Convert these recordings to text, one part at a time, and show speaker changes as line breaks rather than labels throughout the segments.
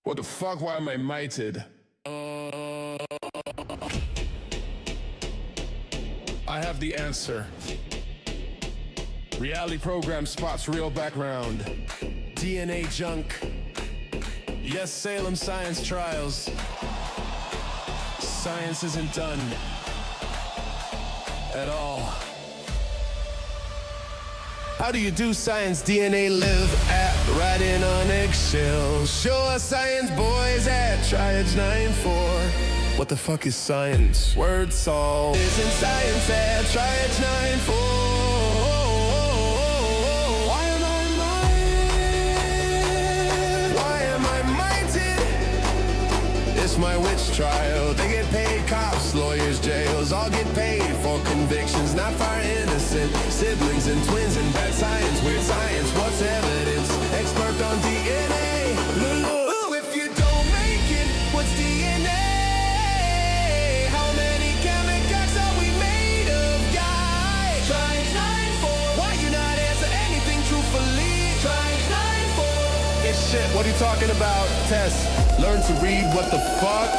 What the fuck? Why am I mated? I have the answer. Reality program spots real background. DNA junk. Yes, Salem science trials. Science isn't done. At all. How do you do science? DNA live at riding on eggshells. Show us science boys at TDDS 9-4. What the fuck is science? Word solved. Isn't science at TDDS 9-4? Why am I minded? It's my witch trial. They get paid, cops, lawyers, jails. All get paid for convictions, not for innocent siblings and twins and bad science, weird science. What's evidence? Expert on DNA. Ooh, if you don't make it, what's DNA? How many chemicals are we made of, guys? TDDS 9-4. Why you not answer anything truthfully? TDDS 9-4. It's shit. What are you talking about? Tess, learn to read. What the fuck?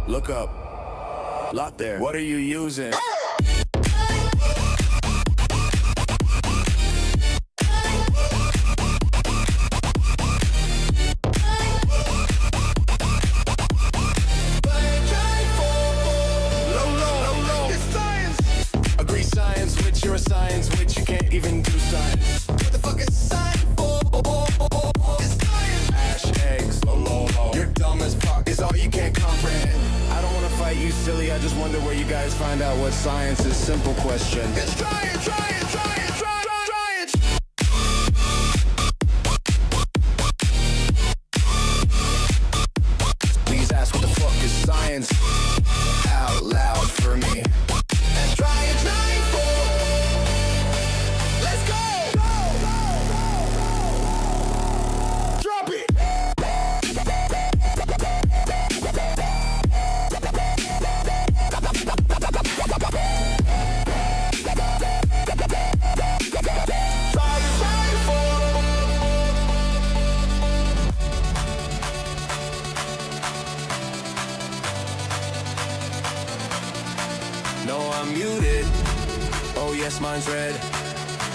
Look up. Lot there. What are you using? It's science. Agree science, which you're a science, which you can't even do science. What the fuck is science for? It's science. Ash, eggs, you're dumb as fuck. Is all you can't comprehend. I don't wanna fight you, silly. I just wonder where you guys find out what science is. Simple question. It's try it. Please ask what the fuck is science out loud for me. Let's try it, 9-4. Let's go. Drop it. No, I'm muted. Oh yes, mine's red.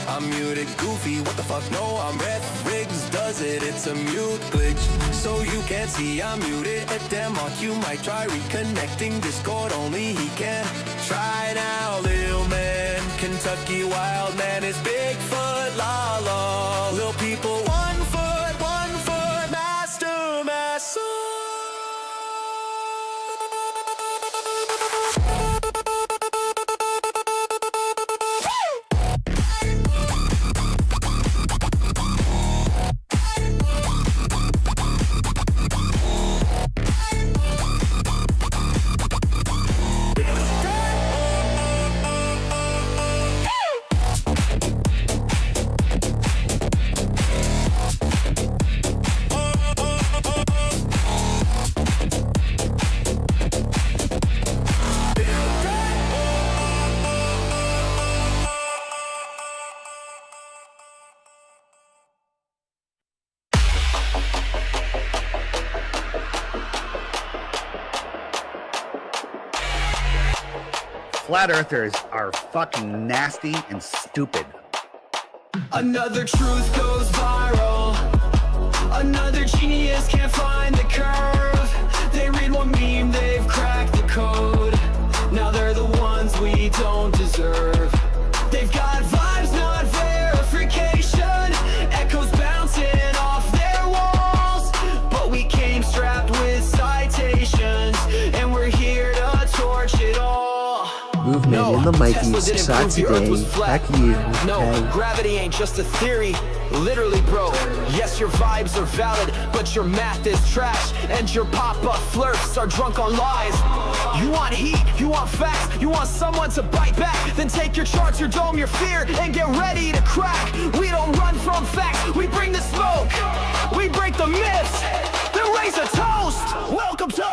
I'm muted. Goofy, what the fuck? No, I'm red. Riggs does it. It's a mute glitch. So you can't see I'm muted. At Debunk, you might try reconnecting Discord. Only he can. Try now, little man. Kentucky wild man is Bigfoot. La la. Little people, 1 foot, 1 foot. Master, master.
Flat earthers are fucking nasty and stupid.
Another truth goes viral. Another genius can't find the curve. They read one meme, they've cracked the code. Now they're the ones we don't deserve. They've got vibes, not verification. Echoes bouncing off their walls. But we came strapped with citations, and we're here to torch it all.
Movement in the
Tesla didn't prove the Earth was flat.
Back you.
No,
Okay.
gravity ain't just a theory. Literally, bro. Yes, your vibes are valid, but your math is trash, and your pop-up flirts are drunk on lies. You want heat, you want facts, you want someone to bite back. Then take your charts, your dome, your fear, and get ready to crack. We don't run from facts, we bring the smoke. We break the myths, then raise a toast. Welcome to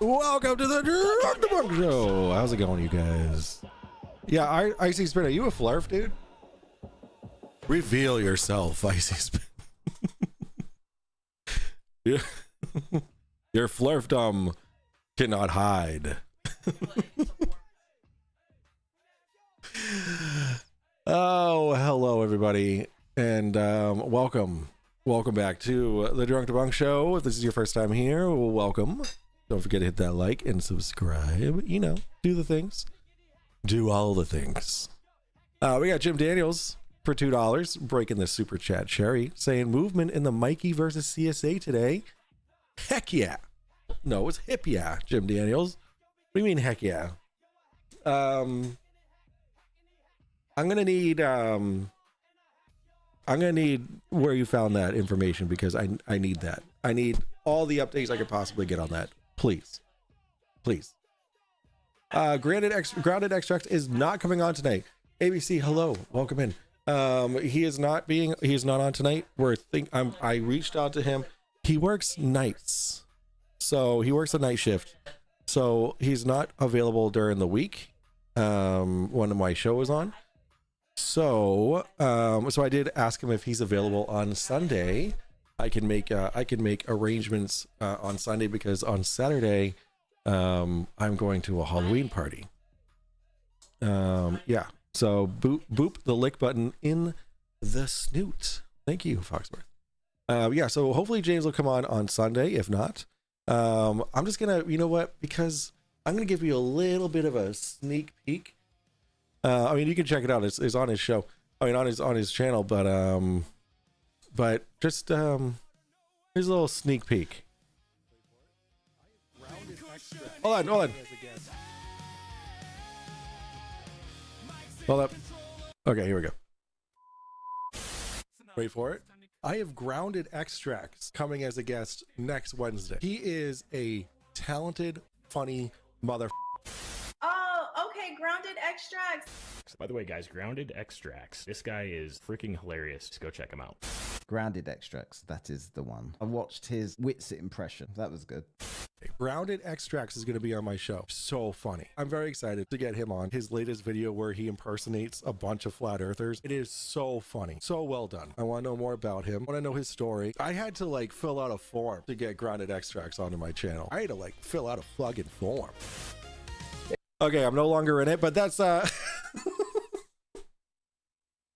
Welcome to the Debunk Show. How's it going, you guys? Yeah, Icy Spin, are you a flarf, dude? Reveal yourself, Icy Spin. Your flarfdom cannot hide. Oh, hello, everybody, and welcome back to the Drunk Debunk Show. If this is your first time here, welcome. Don't forget to hit that like and subscribe. You know, do the things. Do all the things. We got Jim Daniels for $2 breaking the super chat cherry, saying movement in the Mikey versus CSA today. Heck yeah. No, it's hip yeah, Jim Daniels. What do you mean heck yeah? I'm gonna need where you found that information, because I need that. I need all the updates I could possibly get on that. Please. Grounded Extracts is not coming on tonight. ABC, hello, welcome in. He is not on tonight. I reached out to him. He works nights, so he works a night shift, so he's not available during the week when my show is on. So I did ask him if he's available on Sunday. I can make arrangements on Sunday, because on Saturday I'm going to a Halloween party. Yeah. So boop the lick button in the snoot. Thank you, Foxworth. Yeah. So hopefully James will come on Sunday. If not, I'm just gonna, you know what? Because I'm gonna give you a little bit of a sneak peek. I mean, you can check it out. It's on his show. I mean, on his channel. But just here's a little sneak peek. Hold on. Hold up. Okay, here we go. Wait for it. I have Grounded Extracts coming as a guest next Wednesday. He is a talented, funny mother.
Oh, okay, Grounded Extracts.
By the way, guys, Grounded Extracts. This guy is freaking hilarious. Just go check him out.
Grounded Extracts, that is the one. I watched his Witsit impression. That was good.
Grounded Extracts is going to be on my show. So funny. I'm very excited to get him on. His latest video where he impersonates a bunch of flat earthers. It is so funny. So well done. I want to know more about him. I want to know his story. I had to fill out a form to get Grounded Extracts onto my channel. I had to fill out a fucking form. Okay, I'm no longer in it, but that's that's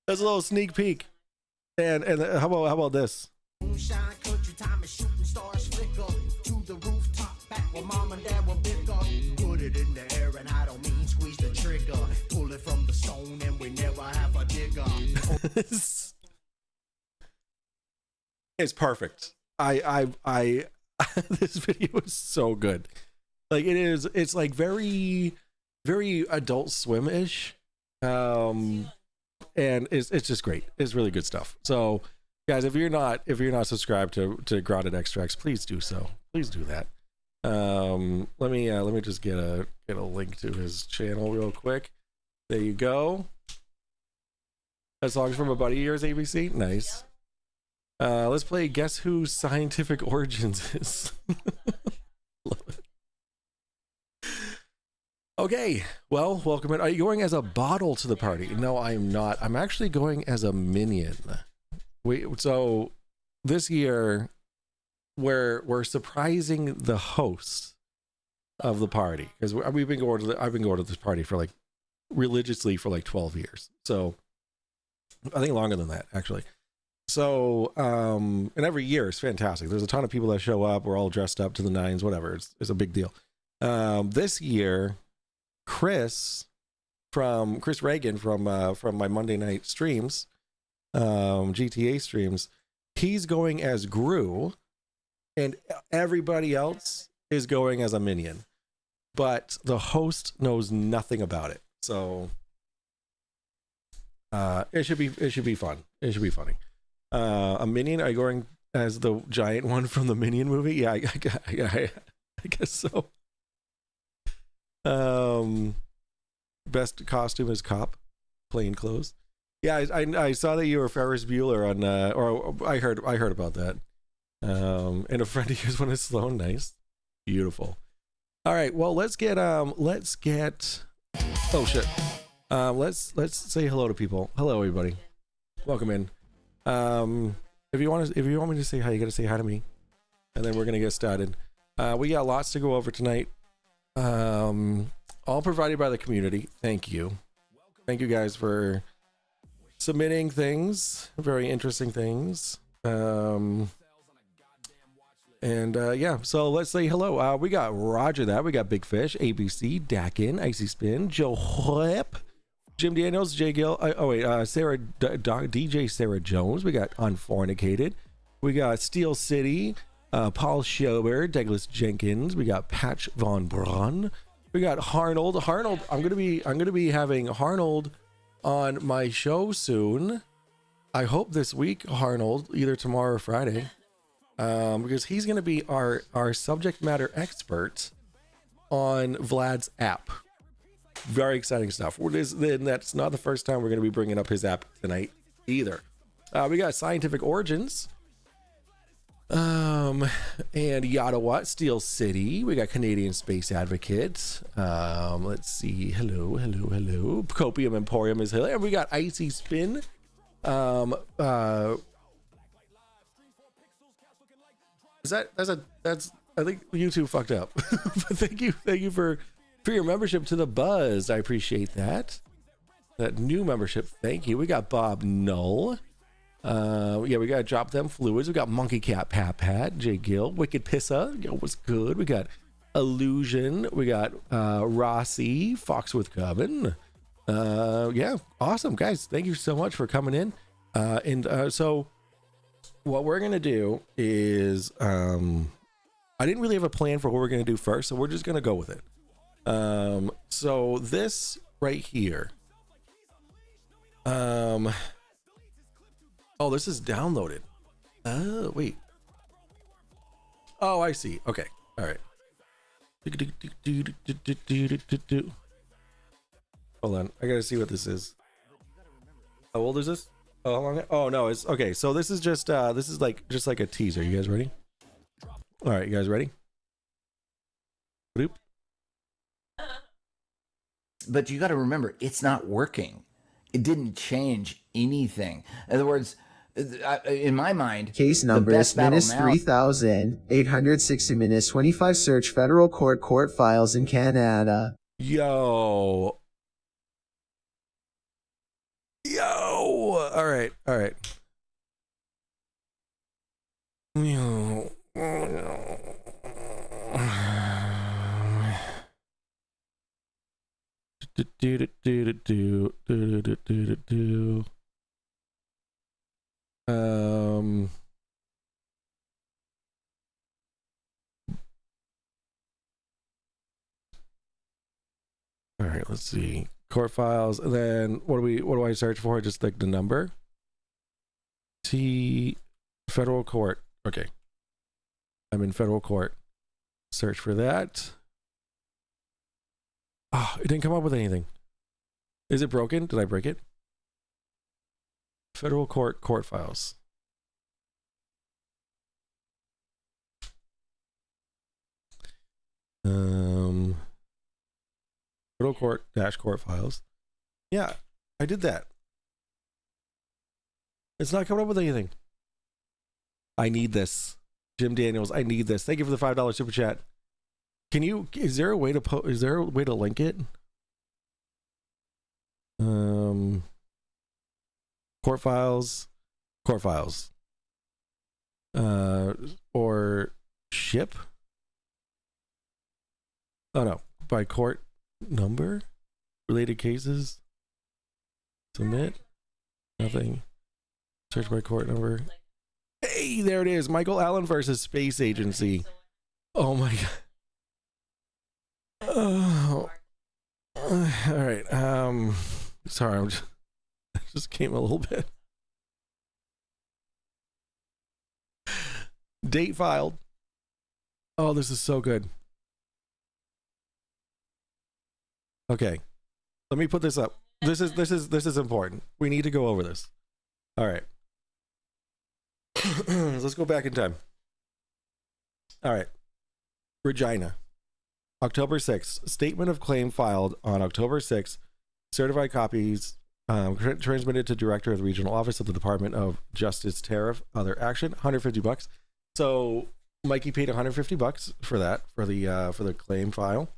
a little sneak peek. And how about this?
Moonshine country time is shooting stars flicker to the rooftop back where mom and dad were bigger. Put it in the air and I don't mean squeeze the trigger. Pull it from the stone and we never have a digger.
It's perfect. I this video is so good. It's very, very Adult Swim-ish. And it's just great. It's really good stuff. So guys, if you're not subscribed to Grounded Extracts, please do so. Please do that. Let me just get a link to his channel real quick. There you go. That song's from a buddy of yours, ABC. Nice. Let's play Guess Whose Scientific Origins Is. Love it. Okay, well, welcome in. Are you going as a bottle to the party? No, I'm not. I'm actually going as a minion. So this year we're surprising the host of the party, because I've been going to this party for religiously for 12 years. So I think longer than that, actually. So and every year is fantastic. There's a ton of people that show up. We're all dressed up to the nines, whatever. It's a big deal. This year, Chris Reagan from my Monday night streams, GTA streams, he's going as Gru, and everybody else is going as a minion, but the host knows nothing about it. So it should be fun. It should be funny. A minion? Are you going as the giant one from the Minion movie? Yeah, I guess so. Best costume is cop, plain clothes. Yeah, I saw that you were Ferris Bueller on, or I heard about that. And a friend of yours went as Sloan. Nice, beautiful. All right, well, let's get oh shit. Let's say hello to people. Hello, everybody. Welcome in. If you want me to say hi, you got to say hi to me, and then we're gonna get started. We got lots to go over tonight. All provided by the community. Thank you guys for submitting things, very interesting things. Yeah, so let's say hello. We got Roger that. We got Big Fish, ABC, Dakin, Icy Spin, Joe Whip, Jim Daniels, Jay Gill. Sarah, DJ Sarah Jones. We got Unfornicated. We got Steel City, Paul Schober, Douglas Jenkins. We got Patch Von Braun. We got Harnold. I'm gonna be having Harnold on my show soon. I hope this week, Harnold, either tomorrow or Friday. Because he's going to be our subject matter expert on Vlad's app. Very exciting stuff. That's not the first time we're going to be bringing up his app tonight either. We got Scientific Origins, and Yadawatt, Steel City. We got Canadian Space Advocate. Let's see. Hello. Copium Emporium is here. And we got Icy Spin. That's I think YouTube fucked up. But thank you for your membership to the Buzz. I appreciate that new membership. Thank you. We got Bob Null. Yeah, we got Drop Them Fluids. We got Monkey Cat Pat, Jay Gill, Wicked Pissa. Yo, what's good? We got Illusion. We got Rossi, Foxworth Coven. Yeah, awesome guys. Thank you so much for coming in. So what we're gonna do is I didn't really have a plan for what we're gonna do first, so we're just gonna go with it. So this right here, oh, this is downloaded. Oh, wait. Oh, I see. Okay. All right. Hold on, I gotta see what this is. How old is this? Oh, how long? Oh no, it's okay. So this is just like a teaser. You guys ready? All right, you guys ready? Bloop.
But you got to remember, it's not working. It didn't change anything. In other words, in my mind,
case number is minus 3,860 minus 25. Search federal court files in Canada.
Yo. All right. All right, let's see. Court files, and then what do I search for? Just like the number. Federal court. Okay. I'm in federal court. Search for that. Oh, it didn't come up with anything. Is it broken? Did I break it? Federal court files. Federal court court files. Yeah, I did that. It's not coming up with anything. I need this. Jim Daniels, I need this. Thank you for the $5 super chat. Is there a way to link it? Court files. Or ship? Oh no, by court number? Related cases? Submit? Nothing. Search by court number. Hey, there it is. Michael Allen versus Space Agency. Oh my god. Oh. All right. Sorry, I just came a little bit. Date filed. Oh, this is so good. Okay. Let me put this up. This is important. We need to go over this. All right. Let's go back in time. All right. Regina. October 6th, statement of claim filed on October 6th, certified copies transmitted to director of the regional office of the Department of Justice Tariff Other Action, $150. So Mikey paid $150 for that, for the claim file.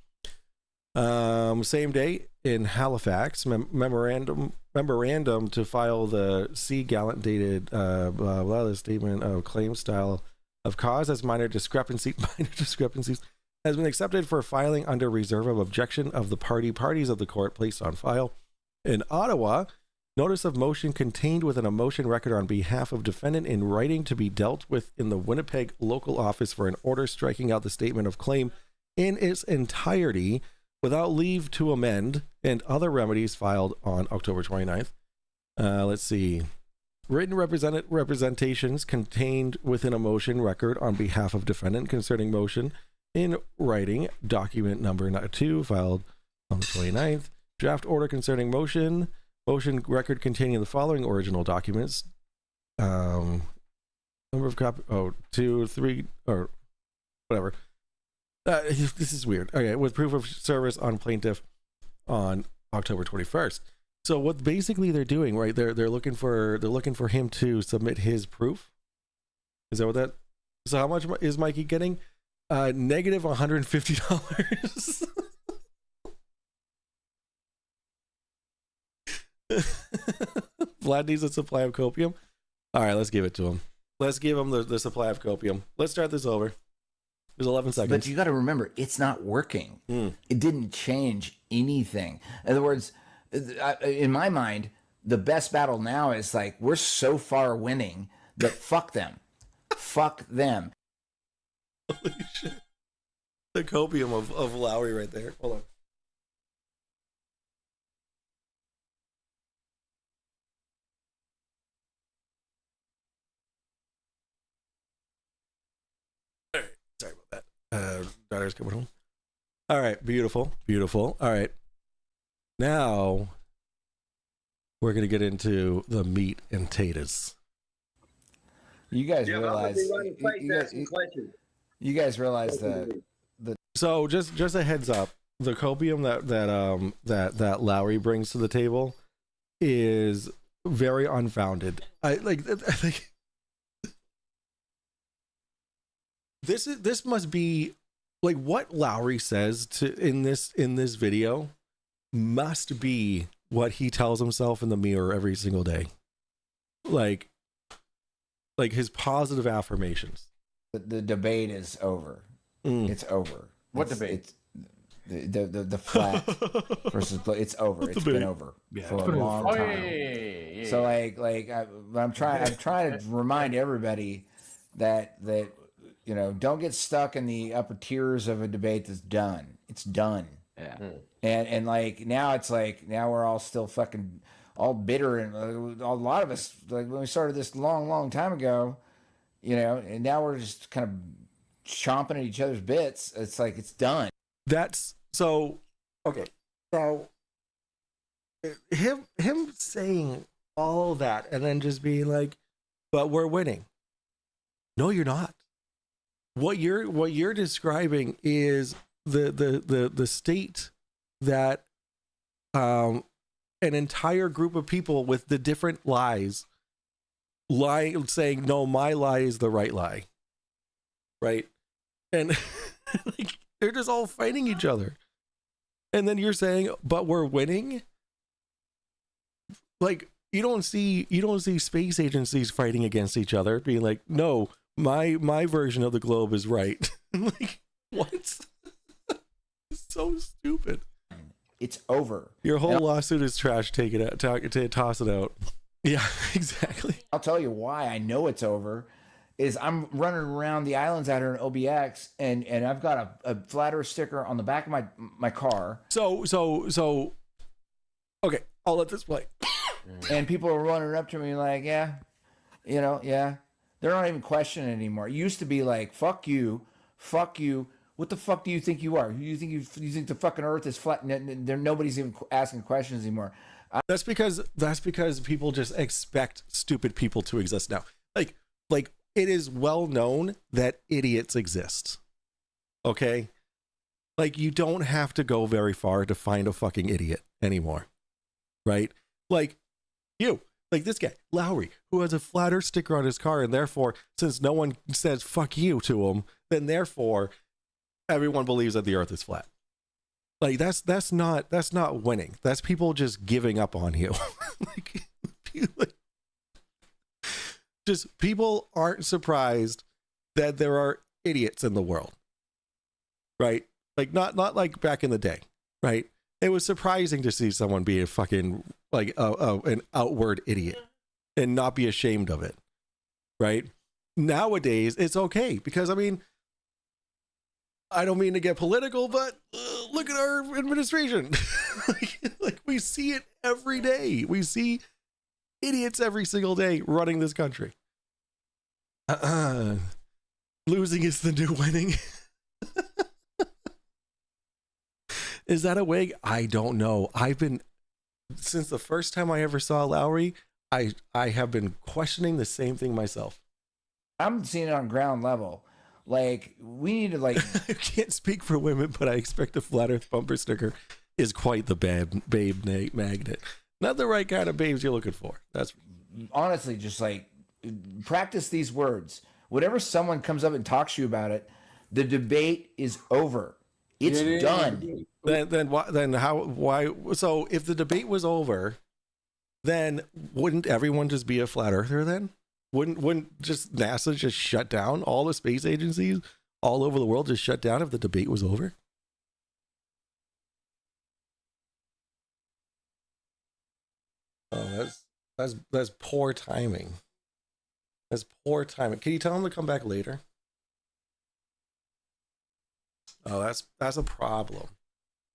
Same day in Halifax, memorandum to file the C gallant dated the statement of claim style of cause as minor discrepancies has been accepted for filing under reserve of objection of the parties of the court placed on file. In Ottawa, notice of motion contained within a motion record on behalf of defendant in writing to be dealt with in the Winnipeg local office for an order striking out the statement of claim in its entirety without leave to amend, and other remedies filed on October 29th. Let's see. Written representations contained within a motion record on behalf of defendant concerning motion in writing, document number 2, filed on the 29th. Draft order concerning motion record containing the following original documents. Number of copy, 2, 3, or whatever. This is weird. Okay, with proof of service on plaintiff on October 21st. So what basically they're doing, right? They're looking for him to submit his proof. Is that what that? So how much is Mikey getting? Negative $150. Vlad needs a supply of copium. All right, let's give it to him. Let's give him the supply of copium. Let's start this over. There's 11 seconds.
But you got to remember, it's not working. It didn't change anything. In other words, in my mind, the best battle now is like, we're so far winning that fuck them. Fuck them.
Holy shit. The copium of Lowry right there. Hold on. Sorry about that. Daughter's coming home. All right, beautiful. All right, now we're gonna get into the meat and taters.
You guys realize? You guys realize that?
So just a heads up, the copium that Lowry brings to the table is very unfounded. I think. This must be like what Lowry says in this video must be what he tells himself in the mirror every single day. Like his positive affirmations.
The debate is over. It's over.
What debate?
It's the flat versus it's over. It's been over for a long time. So I'm trying to remind everybody that you know, don't get stuck in the upper tiers of a debate that's done. It's done.
Yeah.
And like now it's like now we're all still fucking all bitter, and a lot of us, like when we started this long time ago, you know, and now we're just kind of chomping at each other's bits. It's like it's done.
That's so okay. So him saying all that and then just being like, but we're winning. No, you're not. What you're describing is the state that an entire group of people with the different lies saying, no, my lie is the right lie, right? And like they're just all fighting each other, and then you're saying, but we're winning. Like you don't see space agencies fighting against each other, being like, no, my version of the globe is right. Like, what? It's so stupid.
It's over.
Your whole lawsuit is trash. Take it out. Toss it out. Yeah, exactly.
I'll tell you why I know it's over. Is I'm running around the islands out here in OBX, and I've got a flat earth sticker on the back of my car.
So okay, I'll let this play.
And people are running up to me like, yeah, you know, yeah. They're not even questioning it anymore. It used to be like, fuck you. What the fuck do you think you are? You think the fucking earth is flat? Nobody's even asking questions anymore.
That's because people just expect stupid people to exist now. Like it is well known that idiots exist. Okay? Like, you don't have to go very far to find a fucking idiot anymore, right? Like, like this guy, Lowry, who has a flat earth sticker on his car, and therefore, since no one says fuck you to him, then therefore, everyone believes that the earth is flat. Like, that's not winning. That's people just giving up on you. Just people aren't surprised that there are idiots in the world, right? Like, not like back in the day, right? It was surprising to see someone be a fucking like an outward idiot and not be ashamed of it, right? Nowadays, it's okay because, I mean, I don't mean to get political, but look at our administration. like we see it every day. We see idiots every single day running this country. Losing is the new winning. Is that a wig? I don't know. Since the first time I ever saw Lowry, I have been questioning the same thing myself.
I'm seeing it on ground level. Like, we need to, like...
I can't speak for women, but I expect the flat earth bumper sticker is quite the babe magnet. Not the right kind of babes you're looking for. That's
honestly just like, practice these words. Whenever someone comes up and talks to you about it, the debate is over. It's done.
Why? So if the debate was over, then wouldn't everyone just be a flat earther then? Wouldn't just NASA just shut down? All the space agencies all over the world just shut down if the debate was over? Oh, that's poor timing. That's poor timing. Can you tell him to come back later? Oh, that's a problem.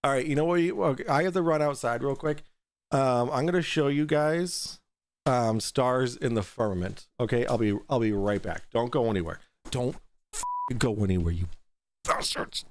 All right, you know what? I have to run outside real quick. I'm gonna show you guys stars in the firmament. Okay, I'll be right back. Don't go anywhere. Don't go anywhere, you bastards.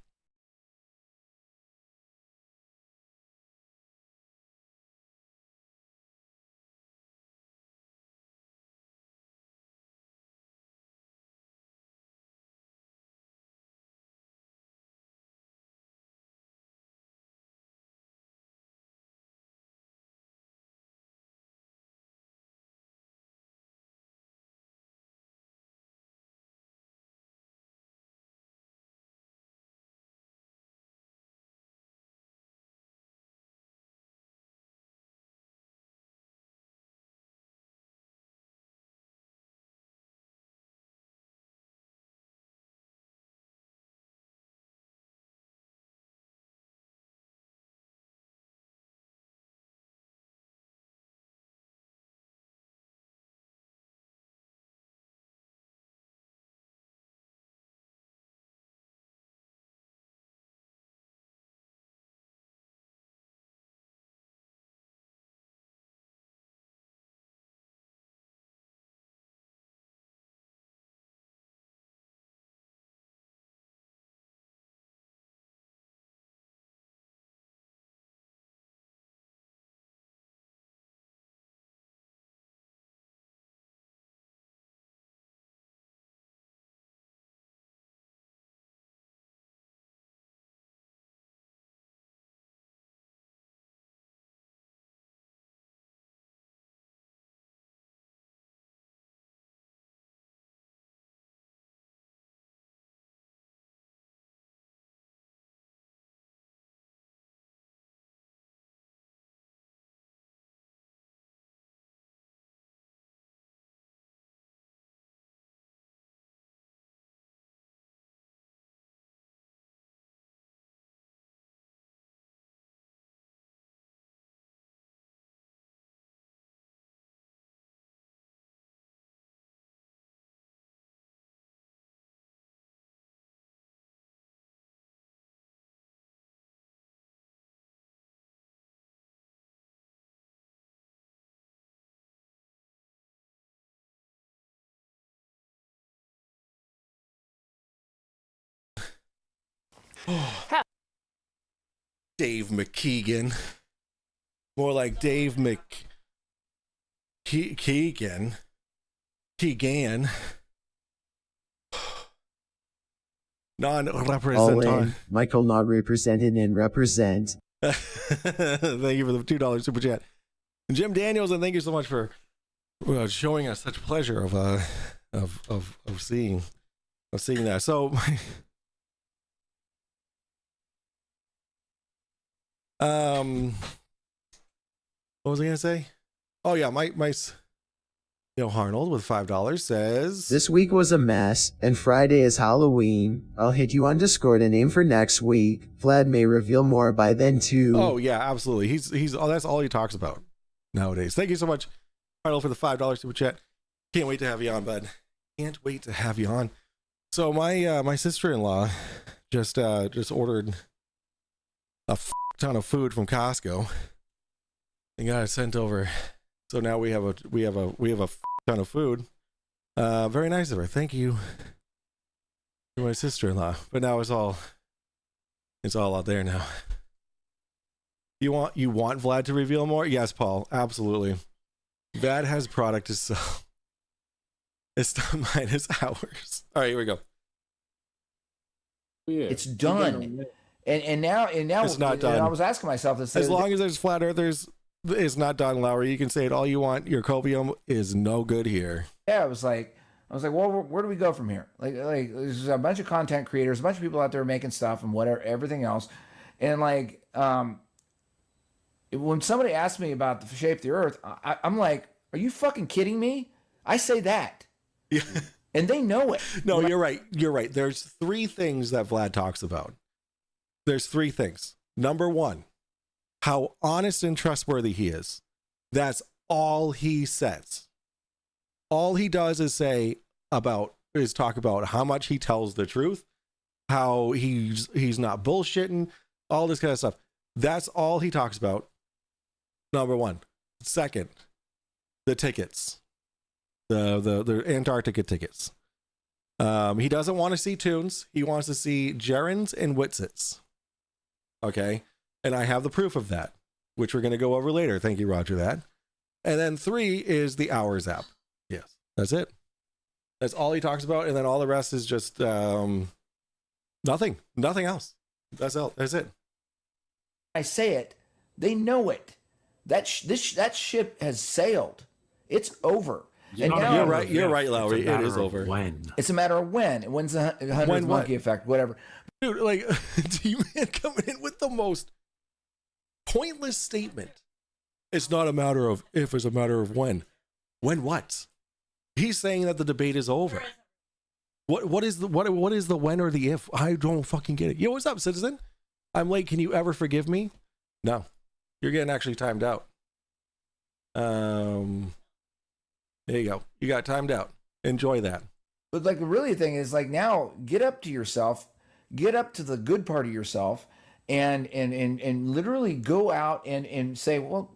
Dave McKeegan. More like Dave Keegan.
All
Non-representant.
in. Michael not represented and represent.
Thank you for the $2 super chat. Jim Daniels, and thank you so much for showing us such pleasure of seeing that. So what was I gonna say? Oh yeah, my Arnold with $5 says
This week was a mess, and Friday is Halloween. I'll hit you on Discord and aim for next week. Vlad may reveal more by then too.
Oh yeah, absolutely. He's that's all he talks about nowadays. Thank you so much, Arnold, for the $5 super chat. Can't wait to have you on, bud. Can't wait to have you on. So my sister-in-law just ordered a ton of food from Costco and got it sent over. So now we have a ton of food. Very nice of her. Thank you to my sister-in-law. But now it's all out there now. You want Vlad to reveal more? Yes, Paul. Absolutely. Vlad has product to sell. It's done minus hours. All right, here we go.
Yeah. It's done. And now
it's not done.
I was asking myself this.
As long as there's flat earthers, it's not done, Lowry. You can say it all you want. Your copium is no good here.
Yeah, I was like, well, where do we go from here? Like there's a bunch of content creators, a bunch of people out there making stuff and whatever, everything else. And like, when somebody asks me about the shape of the earth, I'm like, are you fucking kidding me? I say that.
Yeah.
And they know it.
No, you're right. You're right. There's 3 things that Vlad talks about. There's 3 things. Number 1, how honest and trustworthy he is. That's all he says. All he does is talk about how much he tells the truth, how he's not bullshitting, all this kind of stuff. That's all he talks about. Number 1. Second, the tickets. The Antarctica tickets. He doesn't want to see tunes. He wants to see gerunds and Witsits. Okay. And I have the proof of that, which we're going to go over later. Thank you, Roger, that. And then 3 is the Hours app. Yes. That's it. That's all he talks about. And then all the rest is just nothing else. That's it.
I say it. They know it. That ship has sailed. It's over. And now,
you're right, Lowry. It is over.
When?
It's a matter of when. When's the 100th monkey effect? Whatever.
Dude, like, D-Man coming in with the most pointless statement. It's not a matter of if, it's a matter of when. When what? He's saying that the debate is over. What is the when or the if? I don't fucking get it. Yo, what's up, citizen? I'm late. Can you ever forgive me? No. You're getting actually timed out. There you go. You got timed out. Enjoy that.
But like the really thing is like now get up to yourself, get up to the good part of yourself and literally go out and say, well,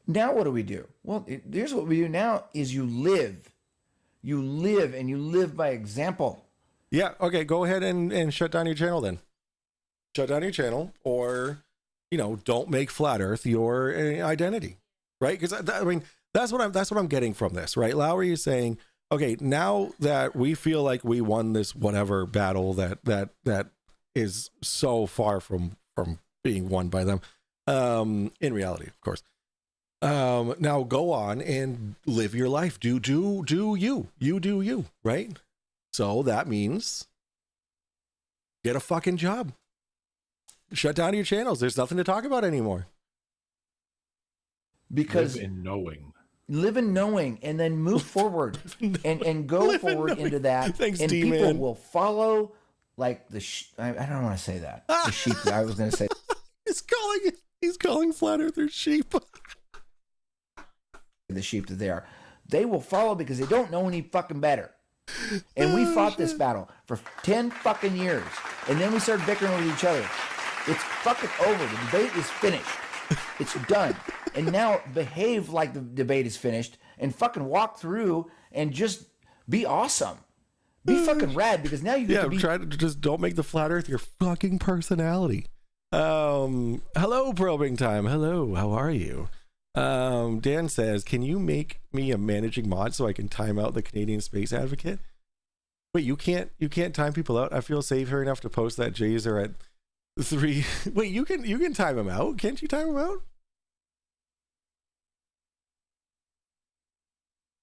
now what do we do? Well, here's what we do now is you live and you live by example.
Yeah. Okay. Go ahead and shut down your channel then. Shut down your channel or, don't make Flat Earth your identity. Right. Because that's what I'm getting from this, right? Lowry is saying, okay, now that we feel like we won this whatever battle that is so far from being won by them, in reality, of course. Now go on and live your life. Do you, right? So that means get a fucking job. Shut down your channels. There's nothing to talk about anymore.
Because
live in knowing
and then move forward and go forward into that.
Thanks,
and
D-Man.
People will follow like I don't want to say that. The sheep. I was going to say.
He's calling Flat Earthers sheep.
The sheep that they are. They will follow because they don't know any fucking better. And we fought this battle for 10 fucking years. And then we started bickering with each other. It's fucking over. The debate is finished. It's done. And now behave like the debate is finished and fucking walk through and just be awesome. Be fucking rad because now you get to be...
try to just don't make the Flat Earth your fucking personality. Hello, Probing Time. Hello, how are you? Dan says, can you make me a managing mod so I can time out the Canadian Space Advocate? Wait, you can't time people out? I feel safe here enough to post that Jays are at 3. Wait, you can time them out. Can't you time them out?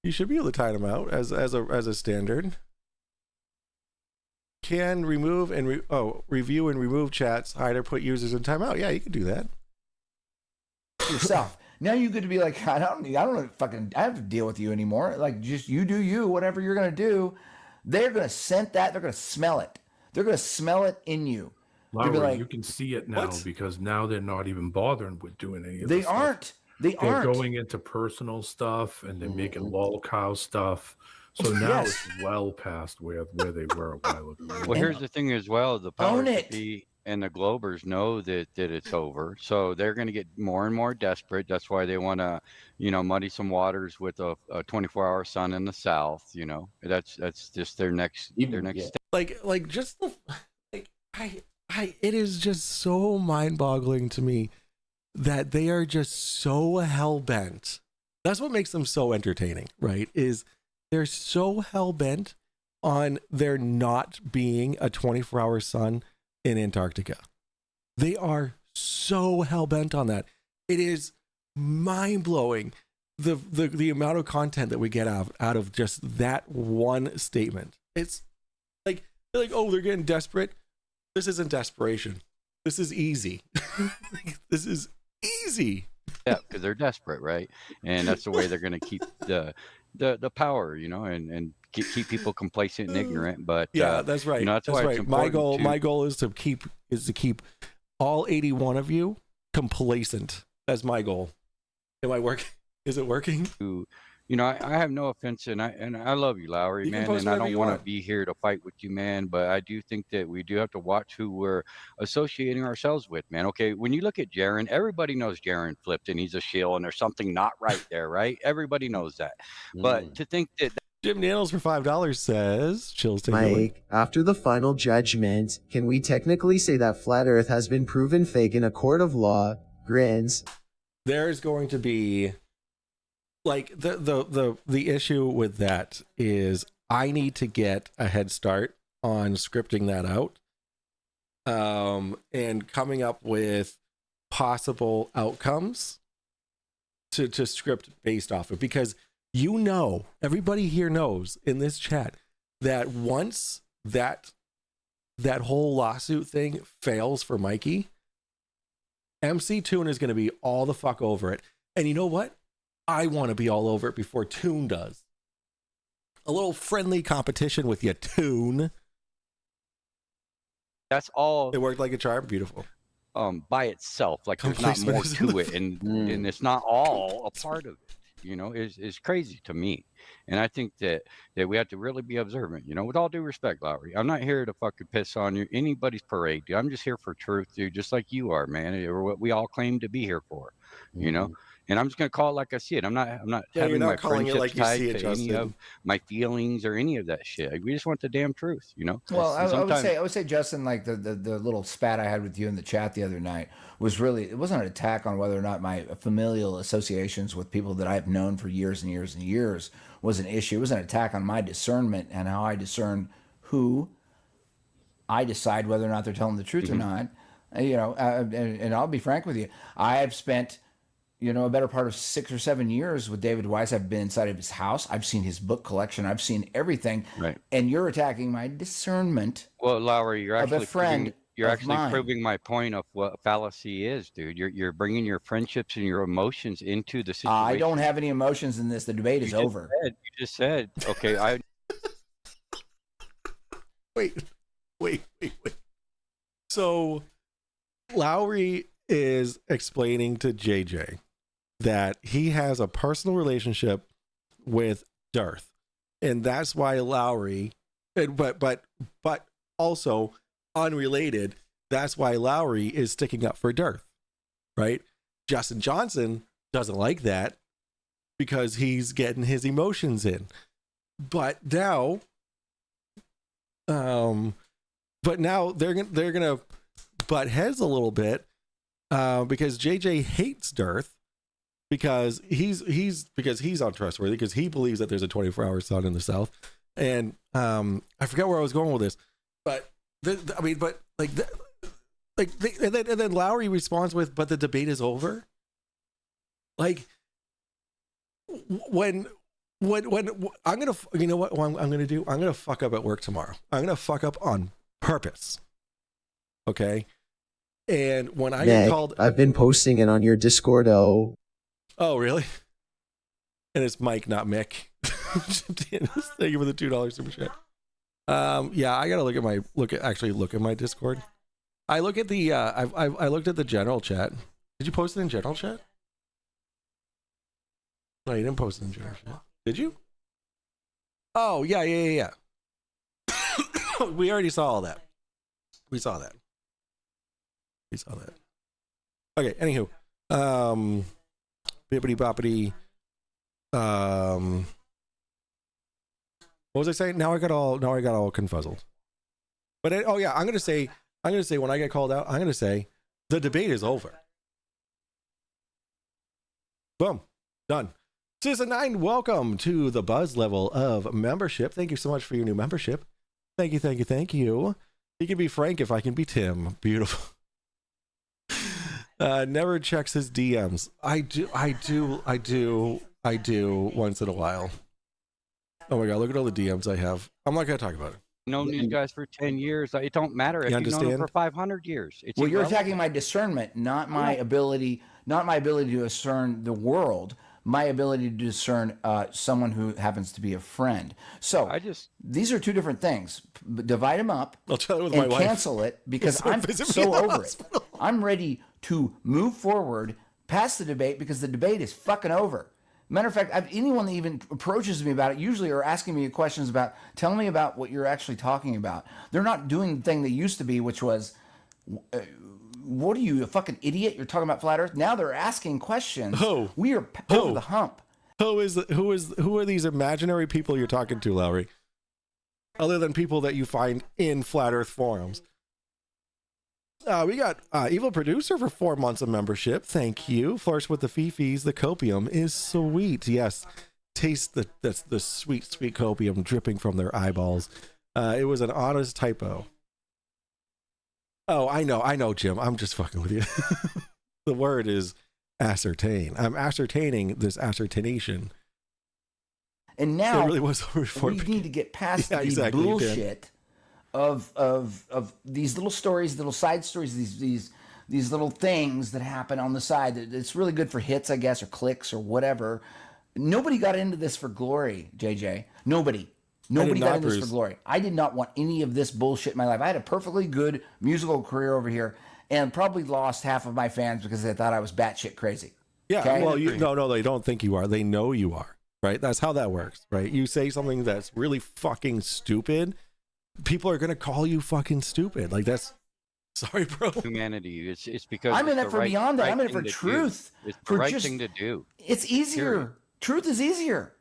You should be able to time them out as a standard. Can remove and review and remove chats, hide or put users in timeout. Yeah, you can do that
yourself. Now you get to be like, I don't have to deal with you anymore. Like, just you do you, whatever you're gonna do. They're gonna scent that. They're gonna smell it. They're gonna smell it in you.
Laura,
like,
you can see it now because now they're not even bothering with doing any of
They
this
aren't.
Stuff.
They're
going into personal stuff and they're making lolcow stuff. So now it's well past where they were a while ago.
Well, here's the thing as well: the powers that be and the Globers know that it's over, so they're going to get more and more desperate. That's why they want to, muddy some waters with a 24-hour sun in the south. That's just their next step.
Like just the it is just so mind-boggling to me that they are just so hell-bent. That's what makes them so entertaining, right? Is they're so hell-bent on there not being a 24-hour sun in Antarctica. They are so hell-bent on that. It is mind-blowing the amount of content that we get out of just that one statement. It's like they're like, oh, they're getting desperate. This isn't desperation. This is easy. This is easy.
Yeah, because they're desperate, right? And that's the way they're going to keep the power, and keep people complacent and ignorant. But
yeah, that's right.
That's why
right. My goal is to keep all 81 of you complacent. That's my goal. Am I working? Is it working?
I have no offense, and I love you, Lowry, man, and I don't want to be here to fight with you, man, but I do think that we do have to watch who we're associating ourselves with, man. Okay, when you look at Jaron, everybody knows Jaron flipped and he's a shill and there's something not right there, right? Everybody knows that. But to think that
Jim Daniels for $5 says, chills to
Mike, after the final judgment, can we technically say that Flat Earth has been proven fake in a court of law? Grins.
There's going to be like the issue with that is I need to get a head start on scripting that out, and coming up with possible outcomes to script based off of, because everybody here knows in this chat that once that whole lawsuit thing fails for Mikey, MC Toon is going to be all the fuck over it. And you know what? I want to be all over it before Toon does. A little friendly competition with you, Toon.
That's all.
It worked like a charm. Beautiful.
By itself, like there's not more to it, and it's not all a part of it. Is crazy to me. And I think that we have to really be observant, with all due respect, Lowry. I'm not here to fucking piss on anybody's parade, dude. I'm just here for truth, dude, just like you are, man, or what we all claim to be here for, And I'm just gonna call it like I see it. I'm not having my friendships tied to any of my feelings or any of that shit. We just want the damn truth,
Well, I would say, Justin, like the little spat I had with you in the chat the other night was really, it wasn't an attack on whether or not my familial associations with people that I've known for years and years and years was an issue. It was an attack on my discernment and how I discern who I decide whether or not they're telling the truth or not. And I'll be frank with you. I have spent a better part of 6 or 7 years with David Weiss. I've been inside of his house. I've seen his book collection. I've seen everything.
Right.
And you're attacking my discernment.
Well, Lowry, you're actually proving my point of what fallacy is, dude. You're bringing your friendships and your emotions into the situation.
I don't have any emotions in this. The debate is over.
You just said, okay,
Wait. So Lowry is explaining to JJ that he has a personal relationship with Darth, and that's why Lowry, but also unrelated, that's why Lowry is sticking up for Darth, right? Justin Johnson doesn't like that because he's getting his emotions in, but now they're gonna butt heads a little bit, because JJ hates Darth because he's untrustworthy, because he believes that there's a 24-hour sun in the south, And I forgot where I was going with this, but and then Lowry responds with, "But the debate is over." Like, when I'm gonna, you know what I'm gonna do? I'm gonna fuck up at work tomorrow. I'm gonna fuck up on purpose. Okay. And when I get called,
I've been posting it on your Discord. Oh,
really? And it's Mike, not Mick. Thank you for the $2 super chat. Yeah, I gotta look at my Discord. I look at the I looked at the general chat. Did you post it in general chat? No, you didn't post it in general chat. Did you? Oh yeah. We already saw all that. We saw that. Okay, anywho. Bippity boppity. What was I saying? Now I got all confuzzled. But I'm gonna say when I get called out, I'm gonna say the debate is over. Boom, done. Citizen 9, welcome to the buzz level of membership. Thank you so much for your new membership. Thank you. He can be Frank if I can be Tim. Beautiful. Never checks his DMs. I do once in a while. Oh my god, look at all the DMs I have. I'm not gonna talk about it.
Known these guys for 10 years. It don't matter if you've known them for 500 years. It's
you're
irrelevant.
attacking my discernment, not my ability to discern the world, my ability to discern someone who happens to be a friend. So these are two different things. Divide them up.
I'll try it with my wife.
Cancel it because I'm so over it. I'm ready to move forward past the debate because the debate is fucking over. Matter of fact, anyone that even approaches me about it usually are asking me questions about, tell me about what you're actually talking about. They're not doing the thing they used to be, which was, what are you, a fucking idiot? You're talking about flat Earth? Now they're asking questions. We are over the hump.
Who are these imaginary people you're talking to, Lowry? Other than people that you find in flat Earth forums. We got Evil Producer for 4 months of membership. Thank you. Flourish with the Fifis. The Copium is sweet. Yes. Taste the sweet Copium dripping from their eyeballs. It was an honest typo. Oh, I know, Jim. I'm just fucking with you. The word is ascertain. I'm ascertaining this ascertaination.
And now
it really was
we need to get past the bullshit of these little stories, little side stories, these little things that happen on the side. It's really good for hits, I guess, or clicks or whatever. Nobody got into this for glory, JJ. Nobody got into this for glory. I did not want any of this bullshit in my life. I had a perfectly good musical career over here and probably lost half of my fans because they thought I was batshit crazy.
Yeah,
okay?
Well, no, they don't think you are. They know you are, right? That's how that works, right? You say something that's really fucking stupid, people are gonna call you fucking stupid. Like that's, sorry, bro.
Humanity. It's because
I'm in it for beyond that. I'm in it for truth.
It's the right thing to do.
It's easier. Period. Truth is easier.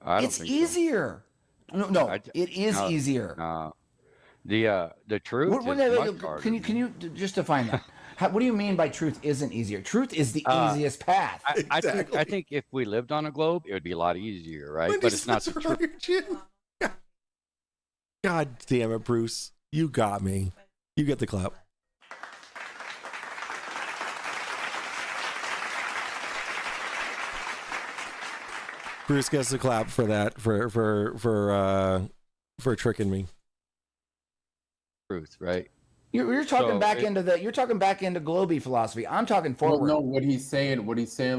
It's easier. So. No, it is easier.
The truth is much harder.
Can you just define that? What do you mean by truth isn't easier? Truth is the easiest path.
I think if we lived on a globe, it would be a lot easier, right? But it's not the truth.
God damn it, Bruce. You got me. You get the clap. Bruce gets the clap for that, for tricking me.
Truth, right?
You're talking back into Globey philosophy. I'm talking forward.
No, what he's saying,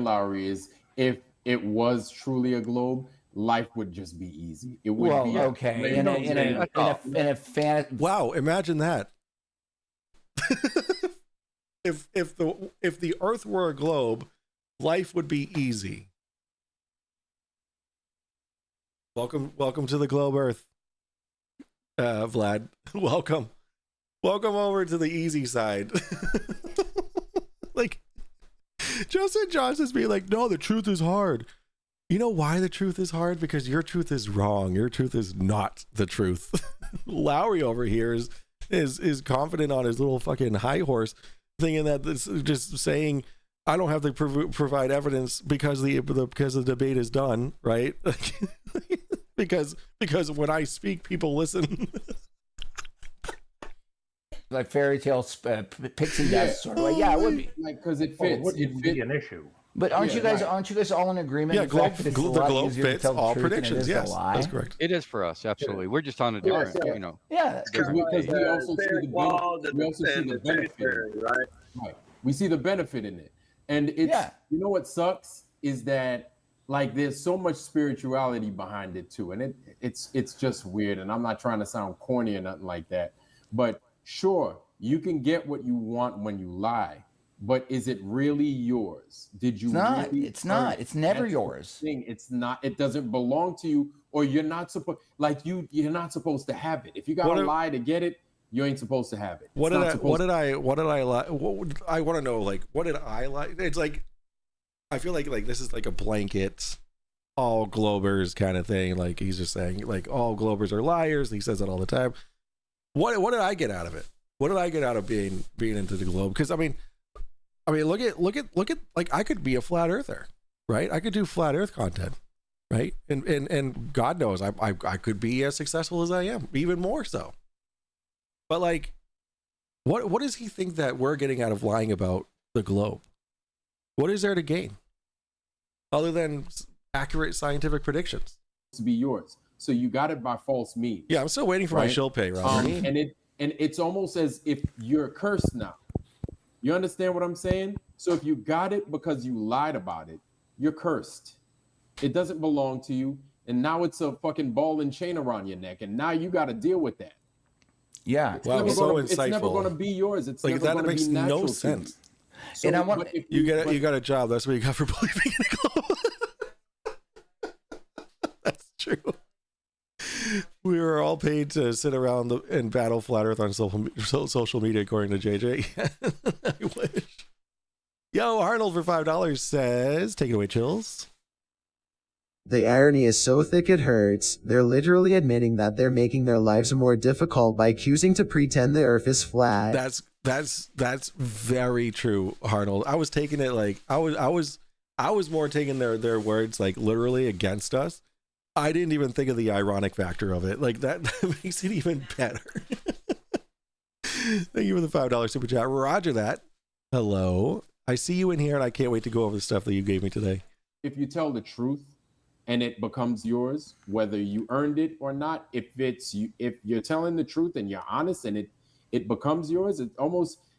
Lowry, is if it was truly a globe, life would just be easy. It would be
okay. In a fan.
Wow, imagine that. if the Earth were a globe, life would be easy. Welcome to the globe Earth, Vlad. Welcome over to the easy side. Like Justin Johnson's being like, no, the truth is hard. You know why the truth is hard? Because your truth is wrong. Your truth is not the truth. Lowry over here is confident on his little fucking high horse, thinking that this is just saying I don't have to provide evidence because the debate is done, right? because when I speak, people listen.
Like fairy tale pixie dust sort of way. Yeah, it would be.
Like, because it fits.
It wouldn't be an issue.
But aren't you guys all in agreement?
Yeah,
in the fact that it's a
the
lot
globe
easier to
fits
tell the
all
truth than it
predictions.
is to
Yes,
lie?
that's correct.
It is for us, absolutely. We're just on a different, you know.
Yeah,
because we also see the benefit. We also see the benefit,
right?
Right. We see the benefit in it, and it's you know what sucks is that like there's so much spirituality behind it too, and it's just weird. And I'm not trying to sound corny or nothing like that, but sure, you can get what you want when you lie. But is it really yours? Did you?
It's not.
Really
It's not. It's never yours.
It's not. It doesn't belong to you, or you're not supposed. Like you're not supposed to have it. If you gotta lie to get it, you ain't supposed to have it.
What did I lie? I want to know, like, what did I lie? It's like, I feel like this is like a blanket, all Globers kind of thing. Like he's just saying, like, all Globers are liars. He says that all the time. What did I get out of it? What did I get out of being into the Globe? Because I mean, look at like I could be a flat earther, right? I could do flat Earth content, right? And God knows I could be as successful as I am, even more so. But like, what does he think that we're getting out of lying about the globe? What is there to gain other than accurate scientific predictions?
To be yours, so you got it by false means.
Yeah, I'm still waiting for my shill pay, Robert.
And it's almost as if you're cursed now. You understand what I'm saying? So if you got it because you lied about it, you're cursed. It doesn't belong to you, and now it's a fucking ball and chain around your neck, and now you got to deal with that.
Yeah,
wow, so insightful.
It's never going to be yours. It's
like
never
that
going to
makes
be natural
no
to
sense.
You. So,
and I want
you got a job. That's what you got for believing in a globe. That's true. We were all paid to sit around and battle flat Earth on social media, according to JJ. I wish. Yo, Arnold for $5 says, "Take it away, Chills."
The irony is so thick it hurts. They're literally admitting that they're making their lives more difficult by choosing to pretend the Earth is flat.
That's very true, Arnold. I was taking it like I was more taking their words like literally against us. I didn't even think of the ironic factor of it. Like that makes it even better. Thank you for the $5 super chat. Roger that. Hello. I see you in here and I can't wait to go over the stuff that you gave me today.
If you tell the truth and it becomes yours, whether you earned it or not, if you're telling the truth and you're honest and it becomes yours,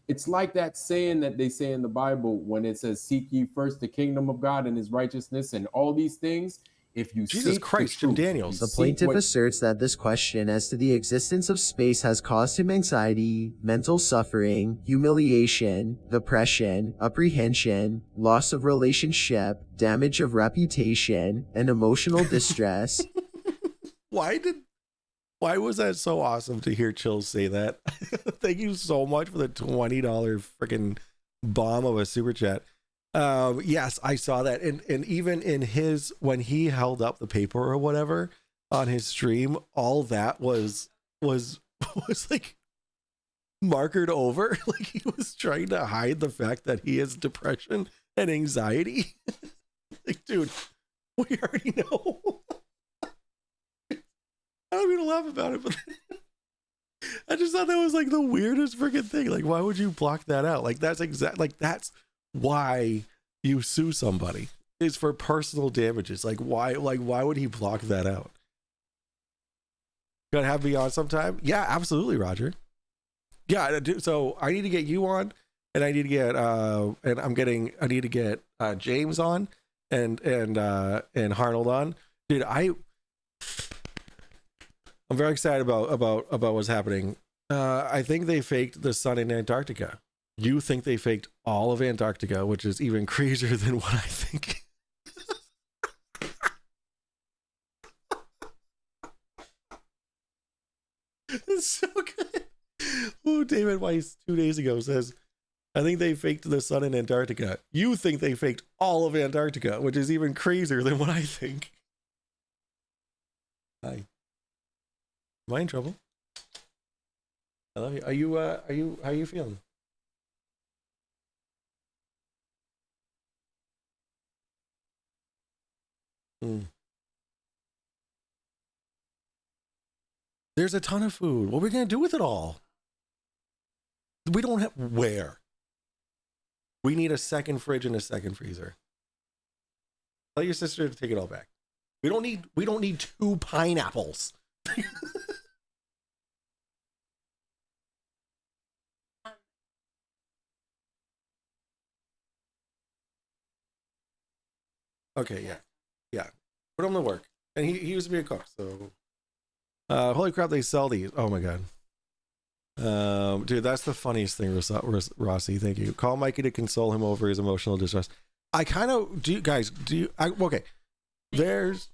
it's like that saying that they say in the Bible when it says, "Seek ye first the kingdom of God and his righteousness," and all these things. If you
Jesus Christ, Jim Daniels.
The plaintiff asserts that this question as to the existence of space has caused him anxiety, mental suffering, humiliation, depression, apprehension, loss of relationship, damage of reputation, and emotional distress.
Why was that so awesome to hear Chills say that? Thank you so much for the $20 freaking bomb of a super chat. Yes, I saw that, and even in when he held up the paper or whatever on his stream, all that was like markered over. Like he was trying to hide the fact that he has depression and anxiety. Like, dude, we already know. I don't mean to laugh about it, but I just thought that was like the weirdest freaking thing. Like, why would you block that out? Like, that's why you sue somebody, is for personal damages. Like why would he block that out? Gonna have me on sometime? Yeah, absolutely, Roger. Yeah, so I need to get you on, and I need to get I need to get James on and Arnold on. Dude, I'm very excited about what's happening. I think they faked the sun in Antarctica. You think they faked all of Antarctica, which is even crazier than what I think. It's so good. Oh, David Weiss 2 days ago says, "I think they faked the sun in Antarctica. You think they faked all of Antarctica, which is even crazier than what I think." Hi. Am I in trouble? I love you. How are you feeling? There's a ton of food. What are we going to do with it all? We don't have where. We need a second fridge and a second freezer. Tell your sister to take it all back. We don't need 2 pineapples. Okay, yeah. Put him to work. And he used to be a cook, so holy crap, they sell these. Oh my god. Dude, that's the funniest thing, Rossi. Thank you. Call Mikey to console him over his emotional distress. I kind of do, guys. Okay. There's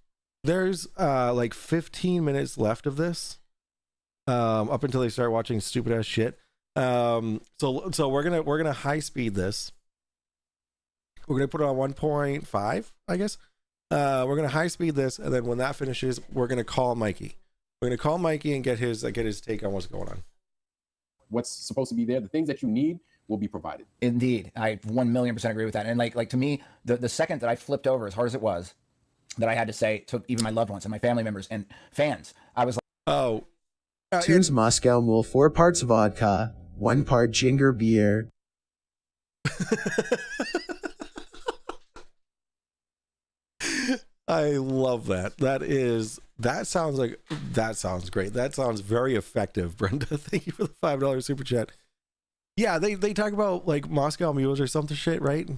like 15 minutes left of this. Up until they start watching stupid ass shit. So we're gonna high speed this. We're gonna put it on 1.5, I guess. We're gonna high speed this, and then when that finishes, we're gonna call Mikey. We're gonna call Mikey and get his take on what's going on.
What's supposed to be there, the things that you need will be provided.
Indeed, I 1,000,000% agree with that. And like to me, the second that I flipped over, as hard as it was, that I had to say to even my loved ones and my family members and fans, I was like,
oh. Tunes Moscow Mule, 4 parts vodka, 1 part ginger beer.
I love that. That sounds great. That sounds very effective, Brenda. Thank you for the $5 super chat. Yeah, they talk about like Moscow mules or something shit, right?